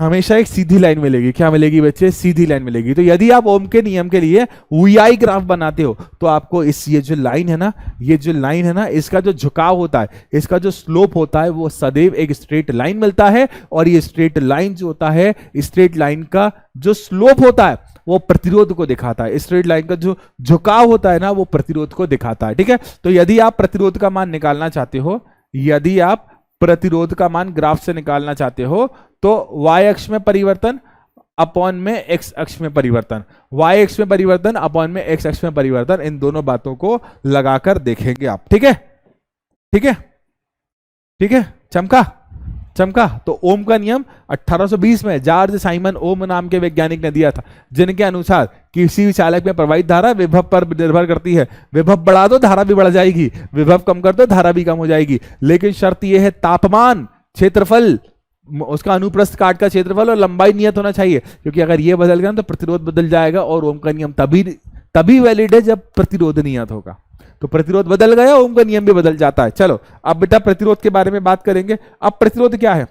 हमेशा एक सीधी लाइन मिलेगी। क्या मिलेगी बच्चे? सीधी लाइन मिलेगी। तो यदि आप ओम के नियम के लिए वीआई ग्राफ बनाते हो तो आपको ये जो लाइन है ना, इसका जो झुकाव होता है, इसका जो स्लोप होता है, वो सदैव एक स्ट्रेट लाइन मिलता है। और ये स्ट्रेट लाइन जो होता है, स्ट्रेट लाइन का जो स्लोप होता है वो प्रतिरोध को दिखाता है। स्ट्रेट लाइन का जो झुकाव होता है ना वो प्रतिरोध को दिखाता है, ठीक है। तो यदि आप प्रतिरोध का मान निकालना चाहते हो, यदि आप प्रतिरोध का मान ग्राफ से निकालना चाहते हो तो y अक्ष में परिवर्तन अपॉन में x अक्ष में परिवर्तन, y अक्ष में परिवर्तन अपॉन में x अक्ष में परिवर्तन, इन दोनों बातों को लगाकर देखेंगे आप, ठीक है, ठीक है, ठीक है। चमका। तो ओम का नियम 1820 में जॉर्ज साइमन ओम नाम के वैज्ञानिक ने दिया था, जिनके अनुसार किसी भी चालक में प्रवाहित धारा विभव पर निर्भर करती है। विभव बढ़ा दो धारा भी बढ़ जाएगी, विभव कम कर दो धारा भी कम हो जाएगी। लेकिन शर्त यह है तापमान, क्षेत्रफल, उसका अनुप्रस्थ काट का क्षेत्रफल और लंबाई नियत होना चाहिए, क्योंकि अगर ये बदल गया तो प्रतिरोध बदल जाएगा। और ओम का नियम तभी वैलिड है जब प्रतिरोध नियत होगा। तो प्रतिरोध बदल गया, ओम का नियम भी बदल जाता है। चलो अब बेटा प्रतिरोध के बारे में बात करेंगे। अब प्रतिरोध क्या है?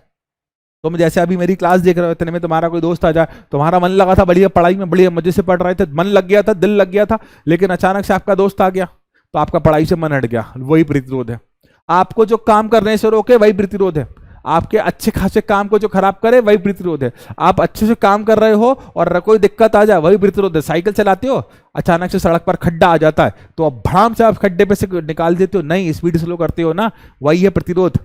तुम जैसे अभी मेरी क्लास देख रहे हो, इतने में तुम्हारा कोई दोस्त आ जाए, तुम्हारा मन लगा था बढ़िया पढ़ाई में, बढ़िया मजे से पढ़ रहे थे, मन लग गया था, दिल लग गया था, लेकिन अचानक से आपका दोस्त आ गया तो आपका पढ़ाई से मन हट गया, वही प्रतिरोध है। आपको जो काम करने से रोके वही प्रतिरोध है, आपके अच्छे खासे काम को जो खराब करे वही प्रतिरोध है। आप अच्छे से काम कर रहे हो और कोई दिक्कत आ जाए वही प्रतिरोध है। साइकिल चलाते हो, अचानक से सड़क पर खड्डा आ जाता है तो अब भड़ाम से आप खड्डे पे से निकाल देते हो, नहीं स्पीड स्लो करते हो ना, वही है प्रतिरोध।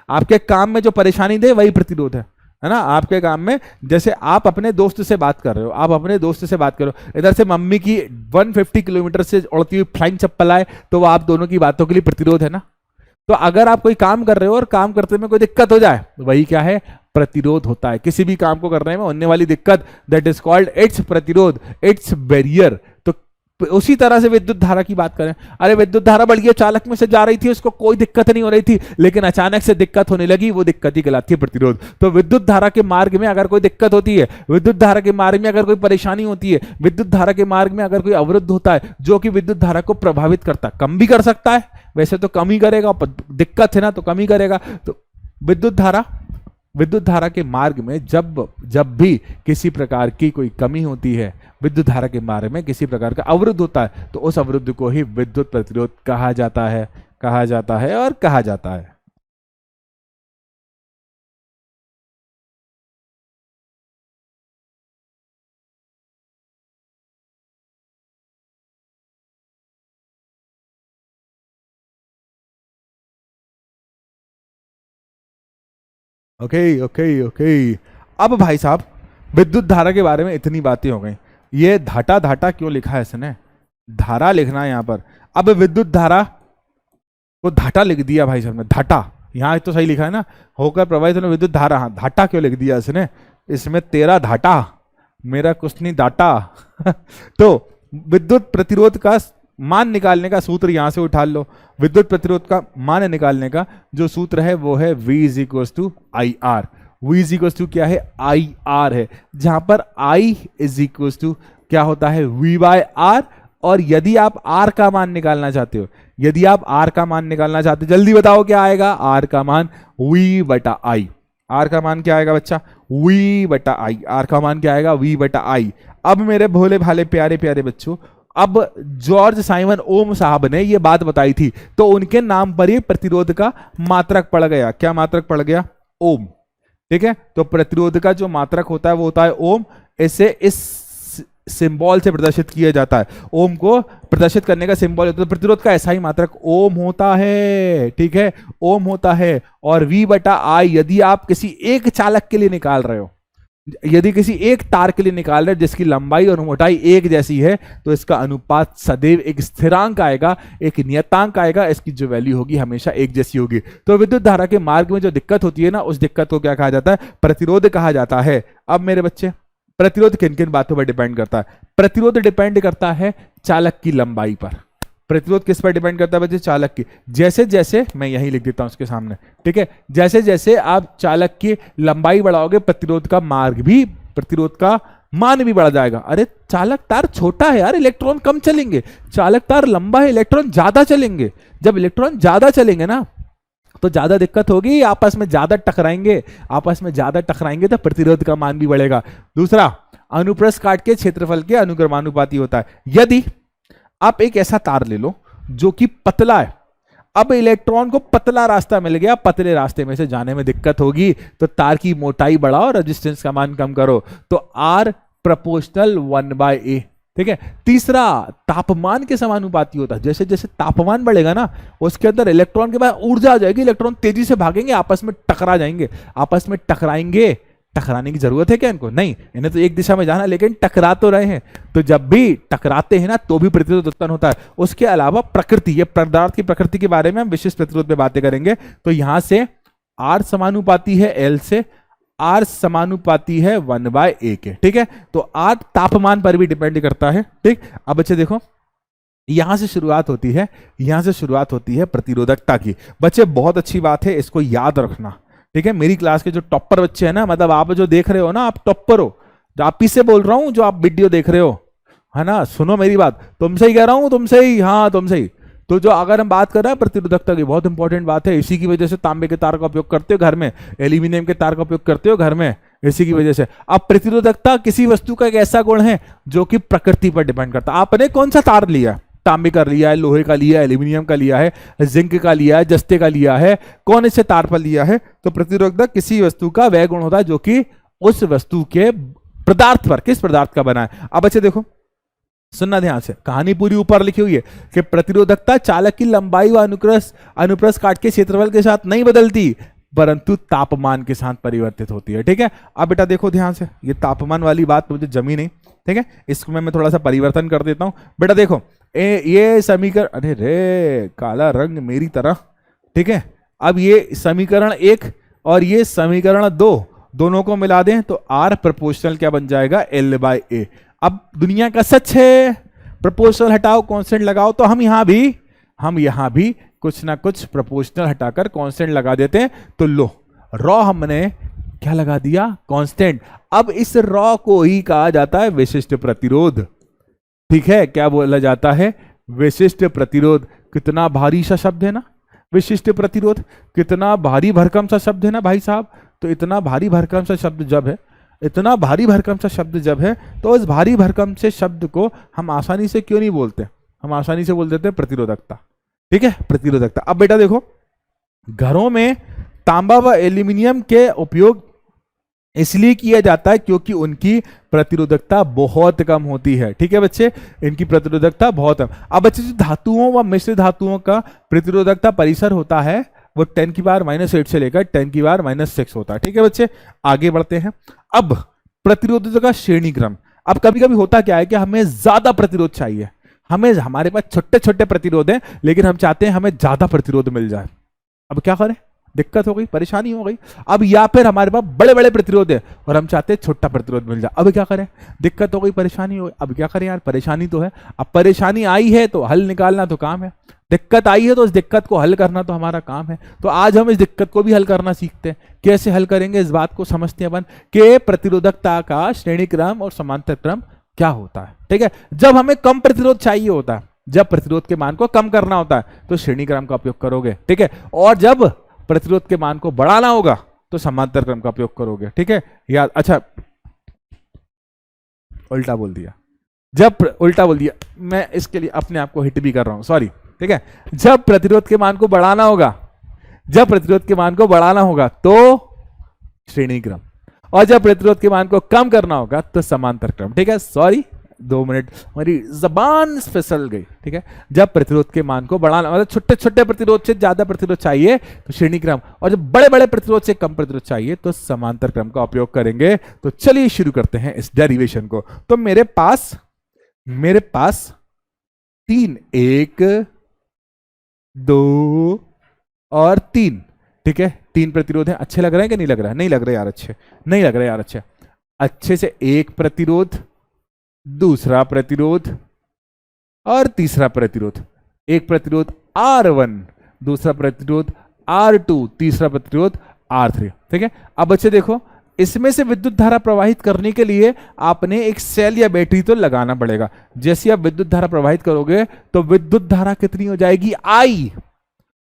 आपके काम में जो परेशानी दे वही प्रतिरोध है ना। आपके काम में जैसे आप अपने दोस्त से बात कर रहे हो, आप अपने दोस्त से बात करो, इधर से मम्मी की 150 किलोमीटर से उड़ती हुई फ्लाइंग चप्पल आए तो वो आप दोनों की बातों के लिए प्रतिरोध है ना। तो अगर आप कोई काम कर रहे हो और काम करते में कोई दिक्कत हो जाए, वही क्या है? प्रतिरोध होता है। किसी भी काम को करने में होने वाली दिक्कत, दैट इज कॉल्ड इट्स प्रतिरोध, इट्स बैरियर। तो उसी तरह से विद्युत धारा की बात करें, अरे विद्युत धारा बल्कि चालक में से जा रही थी, उसको कोई दिक्कत नहीं हो रही थी, लेकिन अचानक से दिक्कत होने लगी, वो दिक्कत ही कहलाती है प्रतिरोध। तो विद्युत धारा के मार्ग में अगर कोई दिक्कत होती है, विद्युत धारा के मार्ग में अगर कोई परेशानी होती है, विद्युत धारा के मार्ग में अगर कोई अवरुद्ध होता है जो कि विद्युत धारा को प्रभावित करता है, कम भी कर सकता है, वैसे तो कम ही करेगा, दिक्कत है ना तो कम ही करेगा। तो विद्युत धारा के मार्ग में जब भी किसी प्रकार की कोई कमी होती है, विद्युत धारा के मार्ग में किसी प्रकार का अवरुद्ध होता है, तो उस अवरुद्ध को ही विद्युत प्रतिरोध कहा जाता है और कहा जाता है। Okay okay okay. अब भाई साहब, विद्युत धारा के बारे में इतनी बातें हो गई, ये धाटा धाटा क्यों लिखा है इसने, धारा लिखना है यहां पर। अब विद्युत धारा को धाटा लिख दिया भाई साहब ने, धाटा यहां तो सही लिखा है ना, होकर प्रवाहित होने विद्युत धारा, हाँ धाटा क्यों लिख दिया इसने, इसमें तेरा धाटा मेरा कुछ नहीं डाटा तो विद्युत प्रतिरोध का मान निकालने का सूत्र यहां से उठा लो। विद्युत प्रतिरोध का मान निकालने का जो सूत्र है वो है V is equal to I R. V is equal to क्या है, आई आर है, जहां पर I इज इक्वल टू क्या होता है, V बाय आर। और यदि आप R का मान निकालना चाहते हो, यदि आप R का मान निकालना चाहते हो, जल्दी बताओ क्या आएगा, R का मान V बटा आई। R का मान क्या आएगा बच्चा, V बटा आई। R का मान क्या आएगा, V बटा आई। अब मेरे भोले भाले प्यारे प्यारे बच्चों, अब जॉर्ज साइमन ओम साहब ने ये बात बताई थी, तो उनके नाम पर ही प्रतिरोध का मात्रक पड़ गया। क्या मात्रक पड़ गया, ओम। ठीक है, तो प्रतिरोध का जो मात्रक होता है वो होता है ओम। इसे इस सिंबल से प्रदर्शित किया जाता है, ओम को प्रदर्शित करने का सिंबल होता है। तो प्रतिरोध का ऐसा ही मात्रक ओम होता है। ठीक है, ओम होता है। और V बटा आई यदि आप किसी एक चालक के लिए निकाल रहे हो, यदि किसी एक तार के लिए निकाल रहे जिसकी लंबाई और मोटाई एक जैसी है, तो इसका अनुपात सदैव एक स्थिरांक आएगा, एक नियतांक आएगा, इसकी जो वैल्यू होगी हमेशा एक जैसी होगी। तो विद्युत धारा के मार्ग में जो दिक्कत होती है ना, उस दिक्कत को क्या कहा जाता है, प्रतिरोध कहा जाता है। अब मेरे बच्चे, प्रतिरोध किन किन बातों पर डिपेंड करता है, प्रतिरोध डिपेंड करता है चालक की लंबाई पर। प्रतिरोध किस पर डिपेंड करता है बच्चे, चालक की। जैसे जैसे मैं यही लिख देता हूं उसके सामने, ठीक है, जैसे जैसे आप चालक की लंबाई बढ़ाओगे, प्रतिरोध का मार्ग भी, प्रतिरोध का मान भी बढ़ जाएगा। अरे चालक तार छोटा है यार, इलेक्ट्रॉन कम चलेंगे, चालक तार लंबा है, इलेक्ट्रॉन ज्यादा चलेंगे। जब इलेक्ट्रॉन ज्यादा चलेंगे ना, तो ज्यादा दिक्कत होगी, आपस में ज्यादा टकराएंगे, आपस में ज्यादा टकराएंगे तो प्रतिरोध का मान भी बढ़ेगा। दूसरा, अनुप्रस्थ काट के क्षेत्रफल के अनुक्रमानुपाती होता है। यदि आप एक ऐसा तार ले लो जो कि पतला है, अब इलेक्ट्रॉन को पतला रास्ता मिल गया, पतले रास्ते में से जाने में दिक्कत होगी, तो तार की मोटाई बढ़ाओ, रेजिस्टेंस का मान कम करो, तो R प्रोपोर्शनल 1/a। ठीक है। तीसरा, तापमान के समानुपाती होता है। जैसे जैसे तापमान बढ़ेगा ना, उसके अंदर इलेक्ट्रॉन के बाद ऊर्जा आ जाएगी, इलेक्ट्रॉन तेजी से भागेंगे, आपस में टकरा जाएंगे, आपस में टकराएंगे। टकराने की जरूरत है क्या इनको? नहीं, इन्हें तो एक दिशा में जाना, लेकिन टकरा तो रहे हैं। तो जब भी टकराते हैं ना, तो भी प्रतिरोध उत्पन्न होता है। उसके अलावा प्रकृति, ये पदार्थ की प्रकृति के बारे में हम विशिष्ट प्रतिरोध पे बातें करेंगे। तो यहां से R समानुपाती है L से, R समानुपाती है 1/a के। ठीक है, तो R तापमान पर भी डिपेंड करता है। ठीक, अब बच्चे देखो, यहां से शुरुआत होती है, यहां से शुरुआत होती है प्रतिरोधकता की। बच्चे बहुत अच्छी बात है, इसको याद रखना। ठीक है, मेरी क्लास के जो टॉपर बच्चे हैं ना, मतलब आप जो देख रहे हो ना, आप टॉपर हो, जो आप ही से बोल रहा हूं, जो आप वीडियो देख रहे हो, है ना, सुनो मेरी बात, तुमसे ही कह रहा हूं, तुमसे ही, हाँ तुमसे ही। तो जो अगर हम बात कर रहे हैं प्रतिरोधकता की, बहुत इंपॉर्टेंट बात है। इसी की वजह से तांबे के तार का उपयोग करते हो घर में, एल्यूमिनियम के तार का उपयोग करते हो घर में, इसी की वजह से। अब प्रतिरोधकता किसी वस्तु का एक ऐसा गुण है जो कि प्रकृति पर डिपेंड करता है। आपने कौन सा तार लिया, तांबे का लिया है, लोहे का लिया है, एल्यूमिनियम का लिया है, जिंक का लिया है, जस्ते का लिया है, कौन इसे तार पर लिया है? तो प्रतिरोधकता किसी वस्तु का वह गुण होता है जो कि उस वस्तु के पदार्थ पर, किस पदार्थ का बना है। अब अच्छे देखो, सुनना ध्यान से, कहानी पूरी ऊपर लिखी हुई है कि प्रतिरोधकता चालक की लंबाई व अनुप्रस्थ काट के क्षेत्रफल के साथ नहीं बदलती, परंतु तापमान के साथ परिवर्तित होती है। ठीक है, अब बेटा देखो ध्यान से, ये तापमान वाली बात मुझे जमी नहीं। ठीक है, इसको मैं थोड़ा सा परिवर्तन कर देता हूं। बेटा देखो, ये समीकरण, अरे रे काला रंग मेरी तरह। ठीक है, अब ये समीकरण 1 और ये समीकरण 2 दोनों को मिला दें तो R प्रोपोर्शनल क्या बन जाएगा, L/a। अब दुनिया का सच है, प्रोपोर्शनल हटाओ कांस्टेंट लगाओ, तो हम यहां भी कुछ ना कुछ प्रोपोर्शनल हटाकर कांस्टेंट लगा देते हैं। तो लो रॉ हमने क्या लगा दिया, कांस्टेंट। अब इस रॉ को ही कहा जाता है विशिष्ट प्रतिरोध। ठीक है, क्या बोला जाता है, विशिष्ट प्रतिरोध। कितना भारी सा शब्द है ना विशिष्ट प्रतिरोध, कितना भारी भरकम सा शब्द है ना भाई साहब। तो इतना भारी भरकम सा शब्द जब है, इतना भारी भरकम सा शब्द जब है, तो इस भारी भरकम से शब्द को हम आसानी से क्यों नहीं बोलते, हम आसानी से बोल देते हैं प्रतिरोधकता। ठीक है, प्रतिरोधकता। अब बेटा देखो, घरों में तांबा व एल्यूमिनियम के उपयोग इसलिए किया जाता है क्योंकि उनकी प्रतिरोधकता बहुत कम होती है। ठीक है बच्चे, इनकी प्रतिरोधकता बहुत कम। अब बच्चे जो धातुओं व मिश्र धातुओं का प्रतिरोधकता परिसर होता है वो 10⁻⁸ से लेकर 10⁻⁶ होता है। ठीक है बच्चे, आगे बढ़ते हैं। अब प्रतिरोधों का श्रेणी क्रम। अब कभी कभी होता क्या है कि हमें ज्यादा प्रतिरोध चाहिए, हमारे पास छोटे छोटे प्रतिरोध हैं लेकिन हम चाहते हैं हमें ज्यादा प्रतिरोध मिल जाए। अब क्या करें, दिक्कत हो गई, परेशानी हो गई। अब या फिर हमारे पास बड़े बड़े प्रतिरोध है और हम चाहते हैं छोटा प्रतिरोध मिल जाए। अब क्या करें, दिक्कत हो गई, परेशानी हो गई। अब क्या करें यार, परेशानी तो है। अब परेशानी आई है तो हल निकालना तो काम है, दिक्कत आई है तो इस दिक्कत को हल करना तो हमारा काम है। तो आज हम इस दिक्कत को भी हल करना सीखते हैं। कैसे हल करेंगे इस बात को समझते हैं अपन कि प्रतिरोधकता का श्रेणी क्रम और समांतर क्रम क्या होता है। ठीक है, जब हमें कम प्रतिरोध चाहिए होता है, जब प्रतिरोध के मान को कम करना होता है तो श्रेणी क्रम का उपयोग करोगे। ठीक है, और जब प्रतिरोध के मान को बढ़ाना होगा तो समांतर क्रम का उपयोग करोगे। ठीक है, याद, अच्छा उल्टा बोल दिया, जब उल्टा बोल दिया, मैं इसके लिए अपने आप को हिट भी कर रहा हूं, सॉरी। ठीक है, जब प्रतिरोध के मान को बढ़ाना होगा, जब प्रतिरोध के मान को बढ़ाना होगा तो श्रेणी क्रम, और जब प्रतिरोध के मान को कम करना होगा तो समांतर क्रम। ठीक है, सॉरी 2 मिनट हमारी जबान फिसल गई। ठीक है, जब प्रतिरोध के मान को बढ़ाना, मतलब छोटे छोटे प्रतिरोध से ज्यादा प्रतिरोध चाहिए तो श्रेणी क्रम, और जब बड़े बड़े प्रतिरोध से कम प्रतिरोध चाहिए तो समांतर क्रम का उपयोग करेंगे। तो चलिए शुरू करते हैं इस डेरिवेशन को। तो मेरे पास 3, 1 2 और 3। ठीक है, 3 प्रतिरोध है। अच्छे लग रहे हैं कि नहीं लग रहा है, नहीं लग रहे यार, अच्छे नहीं लग रहे यार, अच्छे से एक प्रतिरोध, दूसरा प्रतिरोध और तीसरा प्रतिरोध। एक प्रतिरोध R1, दूसरा प्रतिरोध R2, तीसरा प्रतिरोध R3। ठीक है, अब बच्चे देखो, इसमें से विद्युत धारा प्रवाहित करने के लिए आपने एक सेल या बैटरी तो लगाना पड़ेगा। जैसे आप विद्युत धारा प्रवाहित करोगे तो विद्युत धारा कितनी हो जाएगी, I।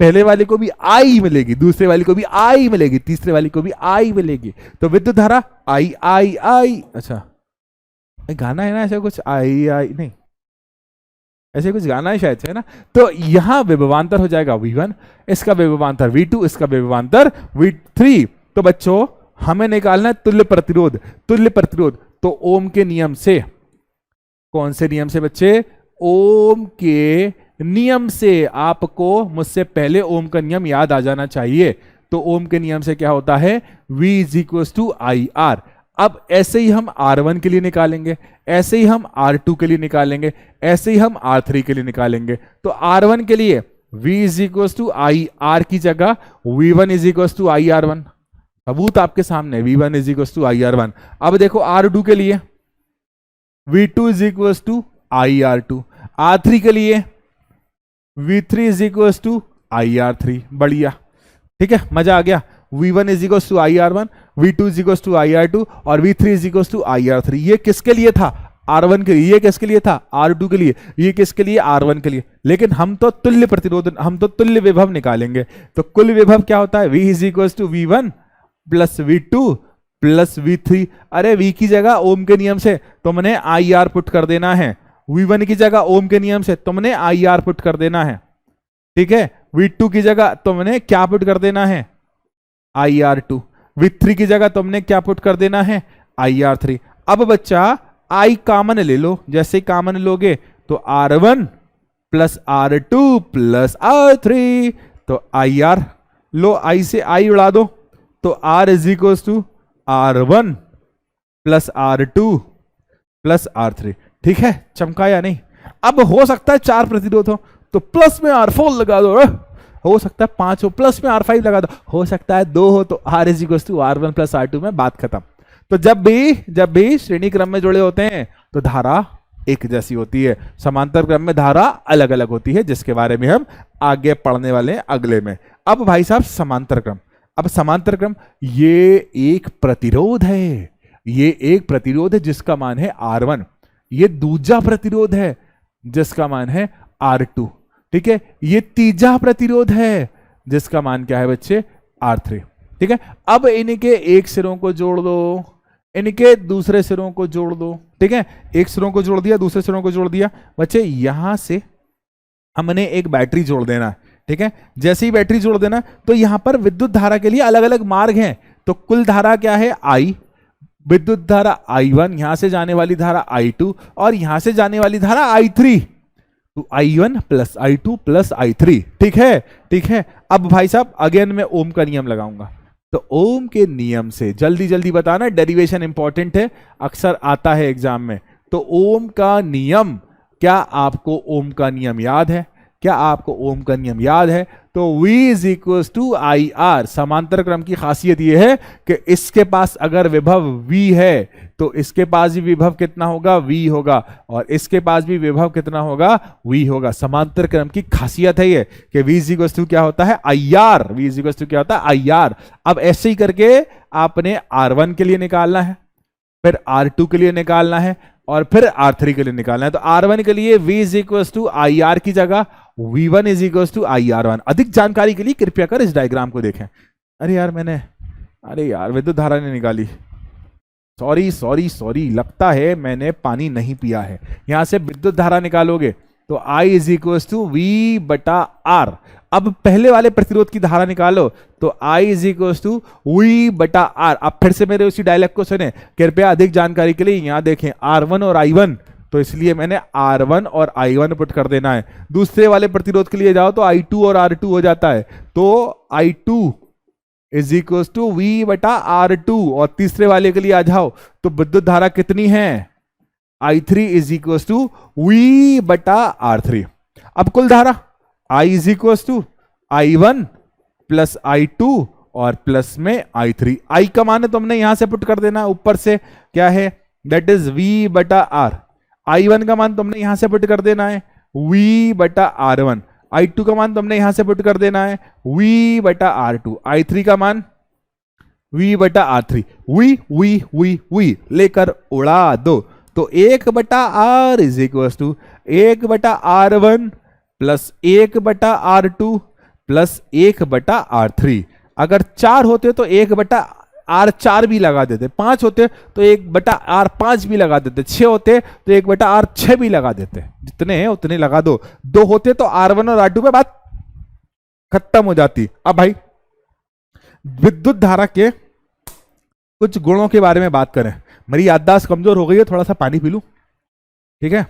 पहले वाले को भी I मिलेगी, दूसरे वाले को भी I मिलेगी, तीसरे वाले को भी I मिलेगी। तो विद्युत धारा I। अच्छा गाना है ना ऐसा कुछ, I नहीं, ऐसे कुछ गाना है शायद, है ना। तो यहां विभवांतर हो जाएगा V1, इसका विभवांतर V2, इसका विभवांतर V3। तो बच्चों हमें निकालना है तुल्य प्रतिरोध। तुल्य प्रतिरोध तो ओम के नियम से, कौन से नियम से बच्चे, ओम के नियम से। आपको मुझसे पहले ओम का नियम याद आ जाना चाहिए। तो ओम के नियम से क्या होता है, V = IR। अब ऐसे ही हम R1 के लिए निकालेंगे, ऐसे ही हम R2 के लिए निकालेंगे, ऐसे ही हम R3 के लिए निकालेंगे। तो R1 के लिए V = IR की जगह V1 = IR1। सबूत आपके सामने, V1 = IR1। अब देखो R2 के लिए V2 = IR2, R3 के लिए V3 = IR3। बढ़िया, ठीक है, मजा आ गया। V1 = IR1, V2 = IR2 और V3 = IR3। ये किसके लिए था, R1 के लिए। ये किसके लिए था, R2 के लिए। ये किसके लिए, R1 के लिए। लेकिन हम तो तुल्य प्रतिरोध, हम तो तुल्य विभव निकालेंगे। तो कुल विभव क्या होता है, V = V1 + V2 + V3। अरे V की जगह ओम के नियम से तुमने IR पुट कर देना है, V1 की जगह ओम के नियम से तुमने IR पुट कर देना है। ठीक है, V2 की जगह तुमने क्या पुट कर देना है, IR2। V3 की जगह तुमने क्या पुट कर देना है, IR3। अब बच्चा I कॉमन ले लो, जैसे कॉमन लोगे तो R1 + R2 + R3। तो IR लो, I से I उड़ा दो तो R = R1 + R2 + R3। ठीक है, चमका या नहीं। अब हो सकता है 4 प्रतिरोध हो तो प्लस में R4 लगा दो, हो सकता है 5 हो प्लस में R5 लगा दो, हो सकता है 2 हो तो R = R1 + R2 में बात खत्म। तो जब भी श्रेणी क्रम में जुड़े होते हैं तो धारा एक जैसी होती है, समांतर क्रम में धारा अलग अलग होती है, जिसके बारे में हम आगे पढ़ने वाले हैं अगले में। अब भाई साहब समांतर क्रम, अब समांतर क्रम ये एक प्रतिरोध है, ये एक प्रतिरोध है जिसका मान है R1, ये दूसरा प्रतिरोध है जिसका मान है R2, ठीक है, ये तीसरा प्रतिरोध है जिसका मान क्या है बच्चे R3, ठीक है। अब इनके एक सिरों को जोड़ दो, इनके दूसरे सिरों को जोड़ दो, ठीक है, एक सिरों को जोड़ दिया, दूसरे सिरों को जोड़ दिया बच्चे, यहां से हमने एक बैटरी जोड़ देना, ठीक है। जैसे ही बैटरी जोड़ देना तो यहां पर विद्युत धारा के लिए अलग अलग मार्ग हैं, तो कुल धारा क्या है I, विद्युत धारा I1, यहां से जाने वाली धारा I2 और यहां से जाने वाली धारा I3, तो I1 plus I2 plus I3, ठीक है, ठीक है। अब भाई साहब अगेन मैं ओम का नियम लगाऊंगा, तो ओम के नियम से जल्दी जल्दी बताना, डेरिवेशन इंपॉर्टेंट है, अक्सर आता है एग्जाम में। तो ओम का नियम, क्या आपको ओम का नियम याद है? क्या आपको ओम का नियम याद है? तो V is equal to I R. समांतर क्रम की खासियत यह है कि इसके पास अगर विभव V है तो इसके पास भी विभव कितना होगा? V होगा, और इसके पास भी विभव कितना होगा? V होगा। समांतर क्रम की खासियत है ये कि V इज इक्वल टू क्या होता है? IR। V is equal to क्या होता है? IR। अब ऐसे ही करके आपने R1 के लिए निकालना है, फिर R2 के लिए निकालना है, और फिर R3 के लिए निकालना है। तो R1 के लिए V is equal to IR की जगह V1 is equal to IR1। अधिक जानकारी के लिए कृपया कर इस डायग्राम को देखें। अरे यार विद्युत धारा ने निकाली, सॉरी, लगता है मैंने पानी नहीं पिया है। यहां से विद्युत धारा निकालोगे तो I is equal to V बटा R। अब पहले वाले प्रतिरोध की धारा निकालो तो I is equal to V बटा R। अब फिर से मेरे उसी डायलॉग को सुने कृपया, अधिक जानकारी के लिए यहां देखें R1 और I1, तो इसलिए मैंने R1 और I1 पुट कर देना है। दूसरे वाले प्रतिरोध के लिए जाओ तो I2 और R2 हो जाता है, तो I2 is equal to V बटा R2। और तीसरे वाले के लिए आ जाओ तो विद्युत धारा कितनी है? I3 is equal to V बटा R3। अब कुल धारा I is equal to I1 plus I2 और प्लस में I3। I का मान है तो हमने यहां से पुट कर देना, ऊपर से क्या है? दैट इज V बटा R। I1 का मान तुमने यहां से पुट कर देना है V बटा R1। I2 का मान तुमने यहां से पुट कर देना है V बटा R2। I3 का मान V बटा R3। V लेकर उड़ा दो, तो 1 बटा R इज इक्वल टू 1 बटा R1 प्लस 1 बटा R2 प्लस 1 बटा R3। अगर 4 होते तो 1 बटा R4 भी लगा देते, 5 होते तो 1 बटा R5 भी लगा देते, 6 होते तो 1 बटा R6 भी लगा देते, जितने हैं उतने लगा दो। 2 होते तो R1 और R2 पे बात खत्म हो जाती। अब भाई विद्युत धारा के कुछ गुणों के बारे में बात करें। मेरी याददाश्त कमजोर हो गई है, थोड़ा सा पानी पी लूं, ठीक है।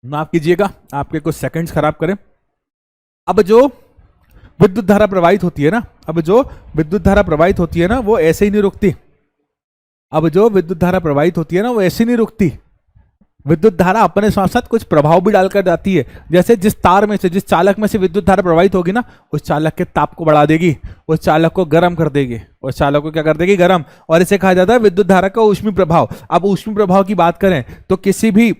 माफ कीजिएगा, आपके कुछ सेकंड्स खराब करें। अब जो विद्युत धारा प्रवाहित होती है ना, वो ऐसे ही नहीं रुकती। अब जो विद्युत धारा प्रवाहित होती है ना, वो ऐसे नहीं रुकती। विद्युत धारा अपने साथ साथ कुछ प्रभाव भी डालकर जाती है। जैसे जिस तार में से, जिस चालक में से विद्युत धारा प्रवाहित होगी ना, उस चालक के ताप को बढ़ा देगी, उस चालक को गर्म कर देगी, उस चालक को क्या कर देगी? गर्म। और इसे कहा जाता है विद्युत धारा का ऊष्मीय प्रभाव। अब ऊष्मीय प्रभाव की बात करें तो किसी भी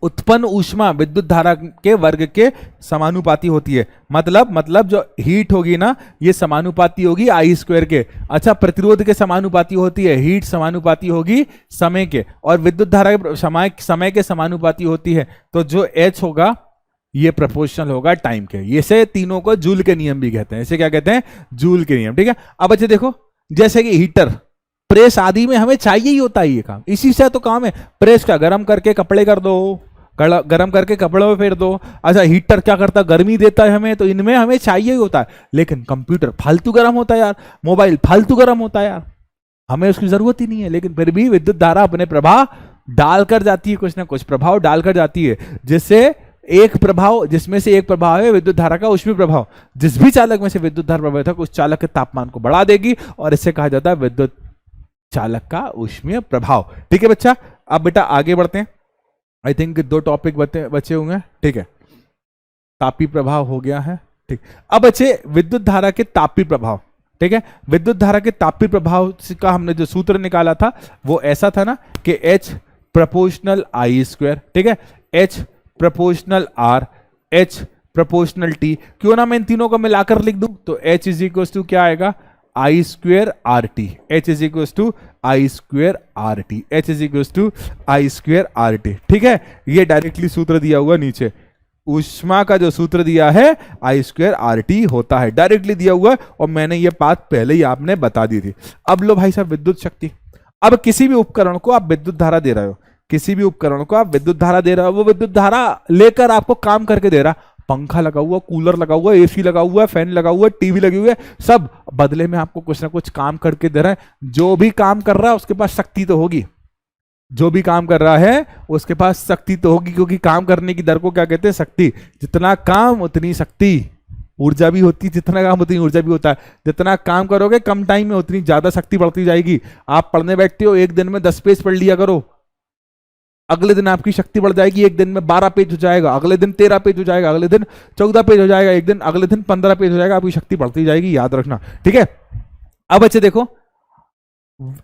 उत्पन्न ऊष्मा विद्युत धारा के वर्ग के समानुपाती होती है। मतलब जो हीट होगी ना, ये समानुपाती होगी I² के। अच्छा, प्रतिरोध के समानुपाती होती है, हीट समानुपाती होगी समय के, और विद्युत धारा समय के समानुपाती होती है। तो जो H होगा ये प्रोपोर्शनल होगा टाइम के। ये से तीनों को जूल के नियम भी कहते हैं। इसे क्या कहते हैं? जूल के नियम, ठीक है। अब अच्छा देखो, जैसे कि हीटर, प्रेस आदि में हमें चाहिए ही होता है ये काम, इसी से तो काम है। प्रेस का गर्म करके कपड़े कर दो, गर्म करके कपड़ों में फेर दो। अच्छा, हीटर क्या करता है? गर्मी देता है हमें, तो इनमें हमें चाहिए ही होता है। लेकिन कंप्यूटर फालतू गर्म होता है यार, मोबाइल फालतू गर्म होता है यार, हमें उसकी जरूरत ही नहीं है। लेकिन फिर भी विद्युत धारा अपने प्रभाव डालकर जाती है, कुछ ना कुछ प्रभाव डालकर जाती है, जिससे एक प्रभाव, जिसमें से एक प्रभाव है विद्युत धारा का ऊष्मीय प्रभाव। जिस भी चालक में से विद्युत धारा प्रभावित है, उस चालक के तापमान को बढ़ा देगी, और इसे कहा जाता है विद्युत चालक का ऊष्मीय प्रभाव। ठीक है बच्चा, अब बेटा आगे बढ़ते हैं। आई थिंक 2 टॉपिक बचे होंगे, ठीक है। तापी प्रभाव हो गया है, ठीक। अब बच्चे विद्युत धारा के तापी प्रभाव। ठीक है। विद्युत धारा के तापीय प्रभाव का हमने जो सूत्र निकाला था वो ऐसा था ना कि H प्रोपोर्शनल आई स्क्वायर, ठीक है, H proportional R, H proportional T. क्यों ना मैं इन तीनों को मिलाकर लिख दूं, तो H इज इक्वल टू क्या आएगा, I square R T, H is equal to I square R T, H is equal to I square R T, ठीक है। ये डायरेक्टली सूत्र दिया हुआ नीचे, ऊष्मा का जो सूत्र दिया है आई स्क्वेयर आर टी होता है, डायरेक्टली दिया हुआ, और मैंने ये बात पहले ही आपने बता दी थी। अब लो भाई साहब विद्युत शक्ति। अब किसी भी उपकरण को आप विद्युत धारा दे रहे हो, किसी भी उपकरण को आप विद्युत धारा दे रहे हो, वो विद्युत धारा लेकर आपको काम करके दे रहा। पंखा लगा हुआ, कूलर लगा हुआ, एसी लगा हुआ, फैन लगा हुआ, टीवी लगी हुई है, सब बदले में आपको कुछ ना कुछ काम करके दे रहा है। जो भी काम कर रहा है उसके पास शक्ति तो होगी, जो भी काम कर रहा है उसके पास शक्ति तो होगी, क्योंकि काम करने की दर को क्या कहते हैं, शक्ति। जितना काम उतनी शक्ति, ऊर्जा भी होती है, जितना काम उतनी ऊर्जा भी होता है। जितना काम करोगे कम टाइम में उतनी ज्यादा शक्ति बढ़ती जाएगी। आप पढ़ने बैठते हो, एक दिन में 10 पेज पढ़ लिया करो, अगले दिन आपकी शक्ति बढ़ जाएगी, एक दिन में 12 पेज हो जाएगा, अगले दिन 13 पेज हो जाएगा, अगले दिन 14 पेज हो जाएगा, एक दिन अगले दिन 15 पेज हो जाएगा, आपकी शक्ति बढ़ती जाएगी, याद रखना, ठीक है। अब बच्चे देखो,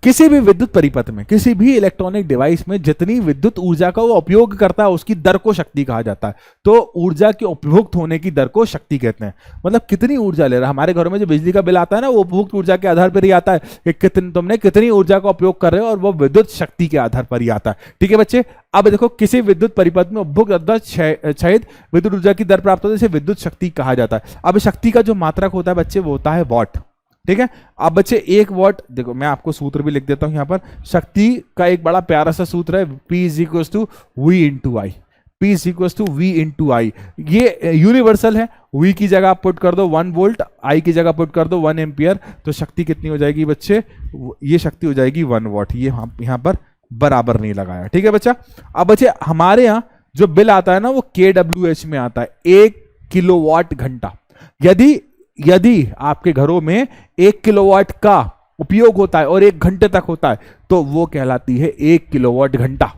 किसी भी विद्युत परिपथ में, किसी भी इलेक्ट्रॉनिक डिवाइस में जितनी विद्युत ऊर्जा का वो उपयोग करता है उसकी दर को शक्ति कहा जाता है। तो ऊर्जा के उपभोक्त होने की दर को शक्ति कहते हैं। मतलब कितनी ऊर्जा ले रहा है। हमारे घरों में जो बिजली का बिल आता है ना, वो उपभोक्त ऊर्जा के आधार पर ही आता है कि तुमने कितनी ऊर्जा का उपयोग कर रहे हो, और वो विद्युत शक्ति के आधार पर ही आता है, ठीक है बच्चे। अब देखो, किसी विद्युत परिपथ में उपभोग क्षयित विद्युत ऊर्जा की दर प्राप्त होती है, इसे विद्युत शक्ति कहा जाता है। अब शक्ति का जो मात्रक होता है बच्चे, वो होता है वॉट, ठीक है। अब बच्चे 1 वॉट, देखो मैं आपको सूत्र भी लिख देता हूं यहां पर। शक्ति का एक बड़ा प्यारा सा सूत्र है, P is equal to V into I, P is equal to V into I. ये यूनिवर्सल है, V की जगह आप पुट कर दो 1 वोल्ट, I की जगह पुट कर दो 1 एम्पियर, तो शक्ति कितनी हो जाएगी बच्चे, ये शक्ति हो जाएगी 1 वॉट। ये यहां पर बराबर नहीं लगाया, ठीक है बच्चा। अब बच्चे हमारे यहाँ जो बिल आता है ना, वो kWh में आता है, 1 किलोवाट घंटा। यदि आपके घरों में 1 किलोवाट का उपयोग होता है और 1 घंटे तक होता है, तो वो कहलाती है 1 किलोवाट घंटा।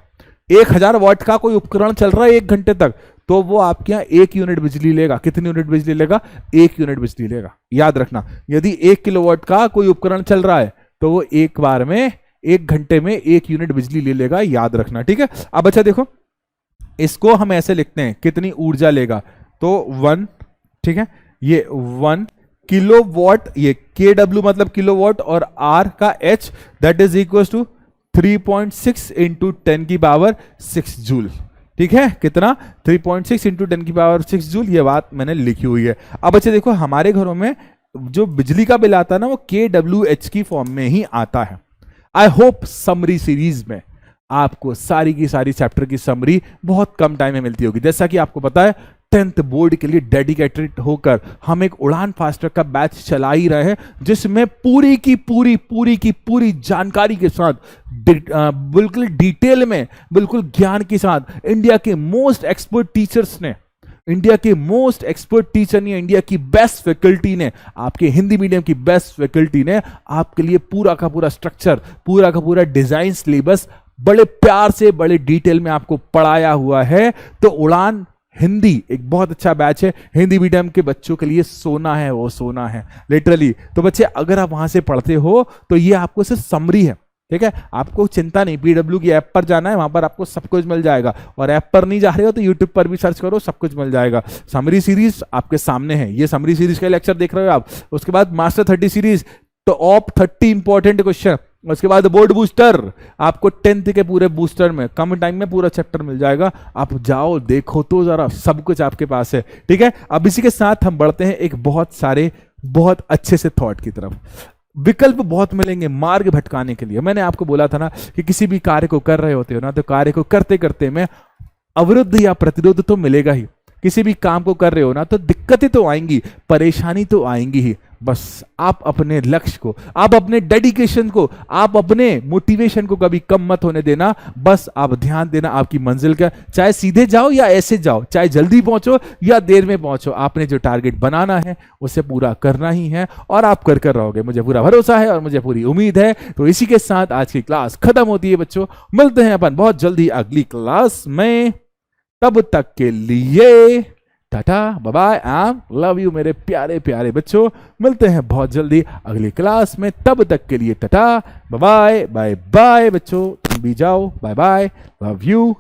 1000 वाट का कोई उपकरण चल रहा है 1 घंटे तक, तो वो आपके यहाँ 1 यूनिट बिजली लेगा। कितनी यूनिट बिजली लेगा, 1 यूनिट बिजली लेगा, याद रखना। यदि 1 किलोवाट का कोई उपकरण चल रहा है, तो वो एक बार में 1 घंटे में 1 यूनिट बिजली ले लेगा, याद रखना, ठीक है। अब अच्छा देखो, इसको हम ऐसे लिखते हैं, कितनी ऊर्जा लेगा, तो 1, ठीक है, ये 1 किलोवाट, ये kW मतलब किलोवाट, और R का H that is equal to 3.6 into 10 की पावर 6 जूल, ठीक है। कितना, 3.6 इंटू 10 की पावर 6 जूल, ये बात मैंने लिखी हुई है। अब अच्छा देखो, हमारे घरों में जो बिजली का बिल आता है ना, वो kWh की फॉर्म में ही आता है। आई होप समरी सीरीज में आपको सारी की सारी चैप्टर की समरी बहुत कम टाइम में मिलती होगी। जैसा कि आपको पता है, 10th बोर्ड के लिए डेडिकेटेड होकर हम एक उड़ान फास्ट ट्रैक का बैच चला ही रहे हैं, जिसमें पूरी की पूरी जानकारी के साथ, बिल्कुल डिटेल में, बिल्कुल ज्ञान के साथ, इंडिया के मोस्ट एक्सपर्ट टीचर्स ने, इंडिया के मोस्ट एक्सपर्ट टीचर ने, इंडिया की बेस्ट फैकल्टी ने, आपके हिंदी मीडियम की बेस्ट फैकल्टी ने आपके लिए पूरा का पूरा स्ट्रक्चर, पूरा का पूरा डिजाइन सिलेबस बड़े प्यार से, बड़े डिटेल में आपको पढ़ाया हुआ है। तो उड़ान हिंदी एक बहुत अच्छा बैच है, हिंदी मीडियम के बच्चों के लिए सोना है, वो सोना है लिटरली। तो बच्चे अगर आप वहां से पढ़ते हो तो ये आपको सिर्फ समरी है, ठीक है। आपको चिंता नहीं, पीडब्ल्यू की ऐप पर जाना है, वहां पर आपको सब कुछ मिल जाएगा। और ऐप पर नहीं जा रहे हो तो यूट्यूब पर भी सर्च करो, सब कुछ मिल जाएगा। समरी सीरीज आपके सामने है, ये समरी सीरीज का लेक्चर देख रहे हो आप। उसके बाद मास्टर 30 सीरीज, तो ऑप 30 इंपॉर्टेंट क्वेश्चन। उसके बाद बोर्ड बूस्टर, आपको 10th के पूरे बूस्टर में कम टाइम में पूरा चैप्टर मिल जाएगा। आप जाओ देखो तो जरा, सब कुछ आपके पास है, ठीक है। अब इसी के साथ हम बढ़ते हैं एक बहुत अच्छे से थॉट की तरफ। विकल्प बहुत मिलेंगे मार्ग भटकाने के लिए। मैंने आपको बोला था ना कि किसी भी कार्य को कर रहे होते हो ना, तो कार्य को करते करते में अवरुद्ध या प्रतिरोध तो मिलेगा ही। किसी भी काम को कर रहे हो ना, तो दिक्कतें तो आएंगी, परेशानी तो आएंगी ही। बस आप अपने लक्ष्य को, आप अपने डेडिकेशन को, आप अपने मोटिवेशन को कभी कम मत होने देना। बस आप ध्यान देना आपकी मंजिल का, चाहे सीधे जाओ या ऐसे जाओ, चाहे जल्दी पहुंचो या देर में पहुंचो, आपने जो टारगेट बनाना है उसे पूरा करना ही है, और आप कर रहोगे, मुझे पूरा भरोसा है और मुझे पूरी उम्मीद है। तो इसी के साथ आज की क्लास खत्म होती है बच्चों। मिलते हैं अपन बहुत जल्दी अगली क्लास में, तब तक के लिए tata bye bye and love you मेरे प्यारे प्यारे बच्चों। मिलते हैं बहुत जल्दी अगली क्लास में, तब तक के लिए tata bye bye bye bye बच्चों, तुम भी जाओ, बाय बाय, लव यू।